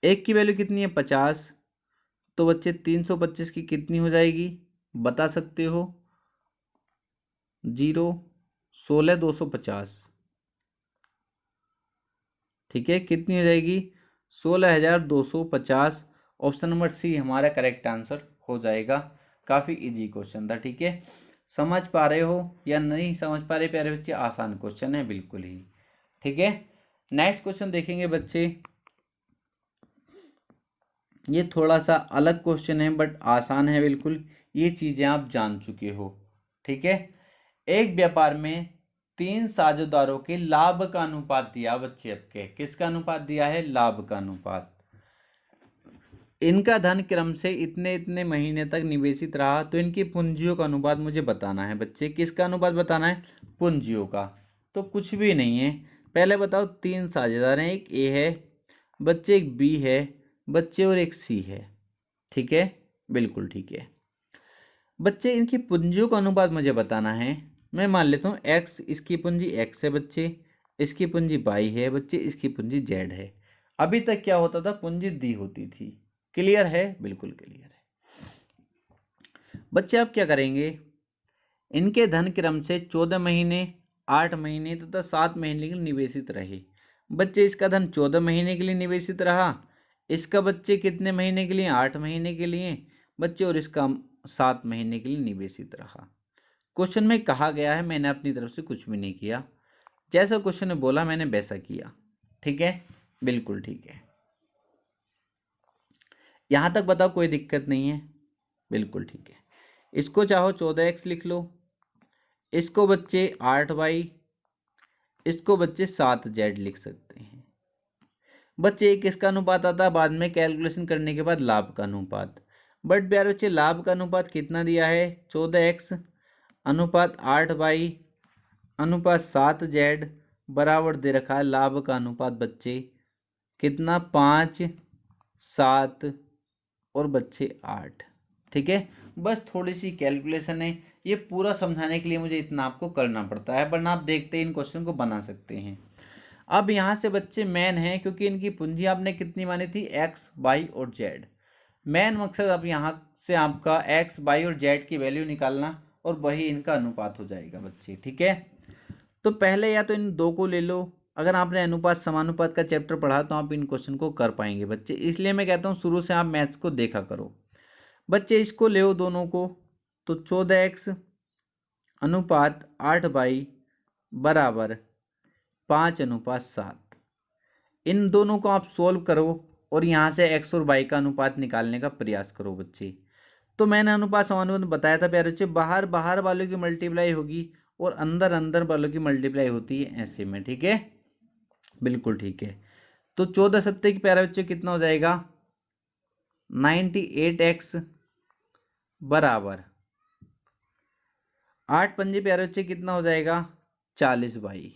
एक की वैल्यू कितनी है, 50। तो बच्चे 325 की कितनी हो जाएगी, बता सकते हो, 0 16 250, ठीक है। कितनी हो जाएगी, 16,250। ऑप्शन नंबर सी हमारा करेक्ट आंसर हो जाएगा। काफ़ी इजी क्वेश्चन था, ठीक है। समझ पा रहे हो या नहीं समझ पा रहे प्यारे बच्चे, आसान क्वेश्चन है बिल्कुल ही, ठीक है। नेक्स्ट क्वेश्चन देखेंगे बच्चे। ये थोड़ा सा अलग क्वेश्चन है बट आसान है बिल्कुल, ये चीज़ें आप जान चुके हो, ठीक है। एक व्यापार में 3 साझेदारों के लाभ का अनुपात दिया बच्चे, आपके किसका अनुपात दिया है, लाभ का अनुपात। इनका धन क्रम से इतने इतने महीने तक निवेशित रहा, तो इनकी पूंजियों का अनुपात मुझे बताना है बच्चे। किसका अनुपात बताना है, पूंजियों का। तो कुछ भी नहीं है, पहले बताओ 3 साझेदार हैं, एक ए है बच्चे, एक बी है बच्चे और एक सी है, ठीक है, बिल्कुल ठीक है। बच्चे इनकी पूंजियों का अनुपात मुझे बताना है। मैं मान लेता हूँ एक्स, इसकी पूंजी एक्स है बच्चे, इसकी पूंजी वाई है बच्चे, इसकी पूंजी जेड है। अभी तक क्या होता था, पूंजी दी होती थी। क्लियर है, बिल्कुल क्लियर है। बच्चे आप क्या करेंगे, इनके धन क्रम से 14 महीने, 8 महीने तथा 7 महीने के लिए निवेशित रहे। बच्चे इसका धन 14 महीने के लिए निवेशित रहा, इसका बच्चे कितने महीने के लिए, 8 महीने के लिए बच्चे, और इसका 7 महीने के लिए निवेशित रहा। क्वेश्चन में कहा गया है, मैंने अपनी तरफ से कुछ भी नहीं किया, जैसा क्वेश्चन ने बोला मैंने वैसा किया, ठीक है, बिल्कुल ठीक है। यहाँ तक बताओ कोई दिक्कत नहीं है, बिल्कुल ठीक है। इसको चाहो 14x लिख लो, इसको बच्चे 8y, इसको बच्चे 7z लिख सकते हैं। बच्चे एक किसका अनुपात आता है बाद में कैलकुलेशन करने के बाद? लाभ का अनुपात। बट प्यारे बच्चे लाभ का अनुपात कितना दिया है? 14x अनुपात 8y अनुपात 7z बराबर दे रखा है लाभ का अनुपात बच्चे कितना? 5, 7 और बच्चे 8। ठीक है, बस थोड़ी सी कैलकुलेशन है, ये पूरा समझाने के लिए मुझे इतना आपको करना पड़ता है, वरना आप देखते इन क्वेश्चन को बना सकते हैं। अब यहाँ से बच्चे मेन है, क्योंकि इनकी पूंजी आपने कितनी मानी थी? x, y और z। मेन मकसद अब यहाँ से आपका x, y और z की वैल्यू निकालना और वही इनका अनुपात हो जाएगा बच्चे। ठीक है, तो पहले या तो इन दो को ले लो, अगर आपने अनुपात समानुपात का चैप्टर पढ़ा तो आप इन क्वेश्चन को कर पाएंगे बच्चे, इसलिए मैं कहता हूँ शुरू से आप मैथ्स को देखा करो बच्चे। इसको ले दोनों को, तो 14x अनुपात 8y बराबर 5:7। इन दोनों को आप सोल्व करो और यहाँ से x और y का अनुपात निकालने का प्रयास करो बच्चे। तो मैंने अनुपात समानुपात बताया था प्यारे बच्चे, बाहर बाहर वालों की मल्टीप्लाई होगी और अंदर अंदर वालों की मल्टीप्लाई होती है ऐसे में। ठीक है, बिल्कुल ठीक है। तो 14 सत्ते की प्यारे बच्चे कितना हो जाएगा? 98x बराबर 8 पंजे प्यारे बच्चे कितना हो जाएगा? 40y।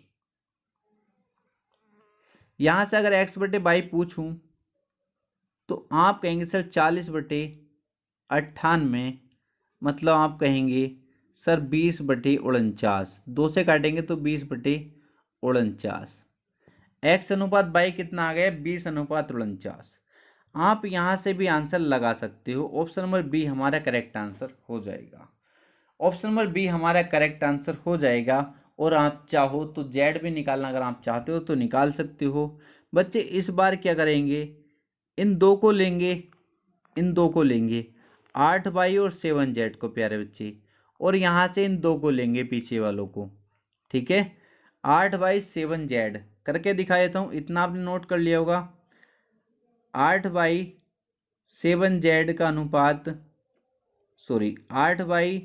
यहां से अगर x बटे y पूछूं तो आप कहेंगे सर 40/98, मतलब आप कहेंगे सर 20/49, 2 से काटेंगे तो 20/49। x अनुपात y कितना आ गया? 20:49। आप यहां से भी आंसर लगा सकते हो, ऑप्शन नंबर बी हमारा करेक्ट आंसर हो जाएगा। ऑप्शन नंबर बी हमारा करेक्ट आंसर हो जाएगा। और आप चाहो तो जेड भी निकालना, अगर आप चाहते हो तो निकाल सकते हो बच्चे। इस बार क्या करेंगे? इन दो को लेंगे, इन दो को लेंगे 8y और 7z को प्यारे बच्चे, और यहाँ से इन दो को लेंगे पीछे वालों को। ठीक है, 8y 7z करके दिखा देता हूँ, इतना आपने नोट कर लिया होगा। 8y 7z का अनुपात, सॉरी 8y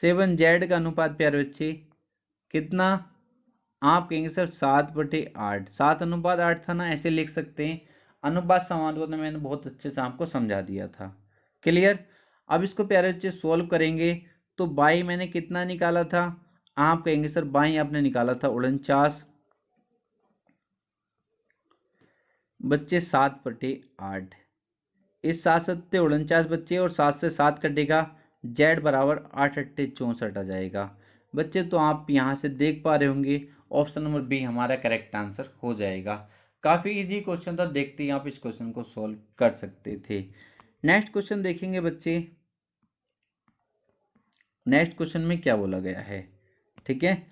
7z का अनुपात प्यारे बच्चे कितना? आप कहेंगे सर 7/8, 7:8 था ना, ऐसे लिख सकते हैं। अनुपात समानुपात में मैंने बहुत अच्छे से आपको समझा दिया था। क्लियर? अब इसको प्यारे बच्चे सोल्व करेंगे तो बाई मैंने कितना निकाला था? आप कहेंगे सर बाई आपने निकाला था 49 बच्चे 7/8। इस 7 सत्ते 49 बच्चे और 7 से 7 कटेगा, z बराबर 8×8 = 64 आ जाएगा बच्चे। तो आप यहाँ से देख पा रहे होंगे ऑप्शन नंबर बी हमारा करेक्ट आंसर हो जाएगा। काफ़ी इजी क्वेश्चन था, देखते ही आप इस क्वेश्चन को सॉल्व कर सकते थे। नेक्स्ट क्वेश्चन देखेंगे बच्चे। नेक्स्ट क्वेश्चन में क्या बोला गया है? ठीक है,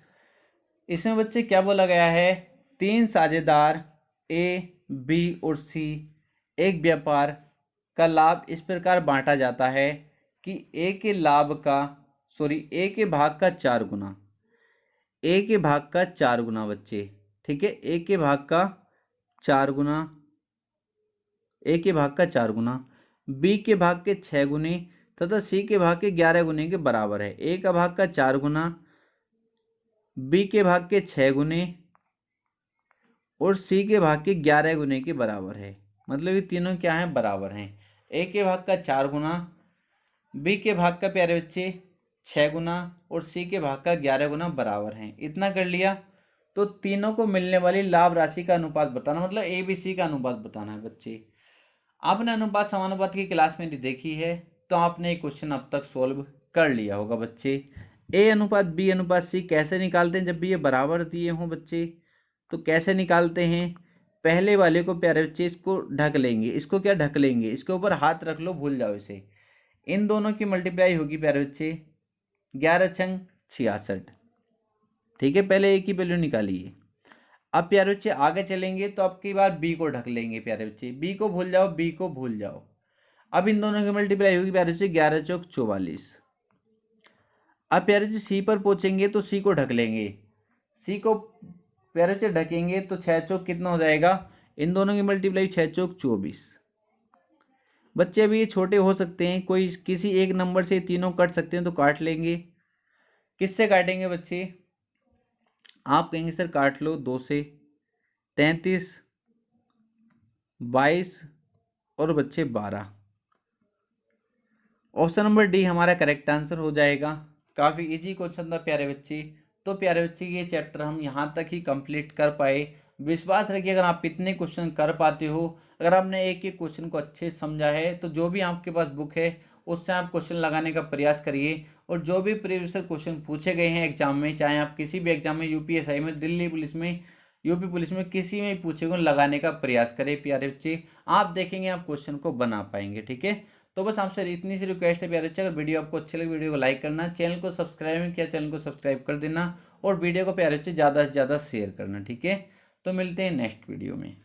इसमें बच्चे क्या बोला गया है? 3 साझेदार ए, बी और सी एक व्यापार का लाभ इस प्रकार बांटा जाता है कि ए के लाभ का, ए के भाग का 4 गुना, ए के भाग का 4 गुना बच्चे। ठीक है, ए के भाग का 4 गुना, ए के भाग का 4 गुना, बी के भाग के 6 गुने तथा सी के भाग के 11 गुने के बराबर है। ए का भाग का 4 गुना, बी के भाग के 6 गुने और सी के भाग के 11 गुने के बराबर है। मतलब ये तीनों क्या हैं? बराबर हैं। ए के भाग का 4 गुना, बी के भाग का प्यारे बच्चे 6 गुना और सी के भाग का 11 गुना बराबर हैं। इतना कर लिया तो तीनों को मिलने वाली लाभ राशि का अनुपात बताना, मतलब ए बी सी का अनुपात बताना है बच्चे। आपने अनुपात समानुपात की क्लास में देखी है तो आपने एक क्वेश्चन अब तक सोल्व कर लिया होगा बच्चे। ए अनुपात बी अनुपात सी कैसे निकालते हैं जब भी ये बराबर दिए हों बच्चे? तो कैसे निकालते हैं? पहले वाले को प्यारे बच्चे इसको ढक लेंगे, इसको क्या ढक लेंगे? इसके ऊपर हाथ रख लो, भूल जाओ इसे। इन दोनों की मल्टीप्लाई होगी प्यारे बच्चे 11 छंग 66। ठीक है, पहले ए की वैल्यू निकालिए। अब प्यारे बच्चे आगे चलेंगे तो अब की बार बी को ढक लेंगे प्यारे बच्चे, बी को भूल जाओ, बी को भूल जाओ। अब इन दोनों की मल्टीप्लाई होगी प्यारे बच्चे 11 चौक 44। अब प्यारे बच्चे सी पर पहुंचेंगे तो सी को ढक लेंगे, सी को प्यारे बच्चे ढकेंगे तो 6 चौक कितना हो जाएगा? इन दोनों की मल्टीप्लाई 6 चौक 24। बच्चे अभी ये छोटे हो सकते हैं, कोई किसी एक नंबर से तीनों कट सकते हैं तो काट लेंगे। किससे काटेंगे बच्चे? आप कहेंगे सर काट लो 2 से 33, 22 और बच्चे 12। ऑप्शन नंबर डी हमारा करेक्ट आंसर हो जाएगा। काफ़ी इजी क्वेश्चन था प्यारे बच्चे। तो प्यारे बच्चे ये चैप्टर हम यहाँ तक ही कंप्लीट कर पाए। विश्वास रखिए अगर आप इतने क्वेश्चन कर पाते हो, अगर आपने एक एक क्वेश्चन को अच्छे से समझा है, तो जो भी आपके पास बुक है उससे आप क्वेश्चन लगाने का प्रयास करिए। और जो भी प्रीवियस क्वेश्चन पूछे गए हैं एग्जाम में, चाहे आप किसी भी एग्जाम में, यूपीएसआई में, दिल्ली पुलिस में, यूपी पुलिस में, किसी में पूछे गए लगाने का प्रयास करें प्यारे बच्चे। आप देखेंगे आप क्वेश्चन को बना पाएंगे। ठीक है, तो बस आपसे इतनी सी रिक्वेस्ट है प्यारे बच्चे, अगर वीडियो आपको अच्छी लगे वीडियो को लाइक करना, चैनल को सब्सक्राइब नहीं किया चैनल को सब्सक्राइब कर देना, और वीडियो को प्यारे बच्चे ज़्यादा से ज़्यादा शेयर करना। ठीक है, तो मिलते हैं नेक्स्ट वीडियो में।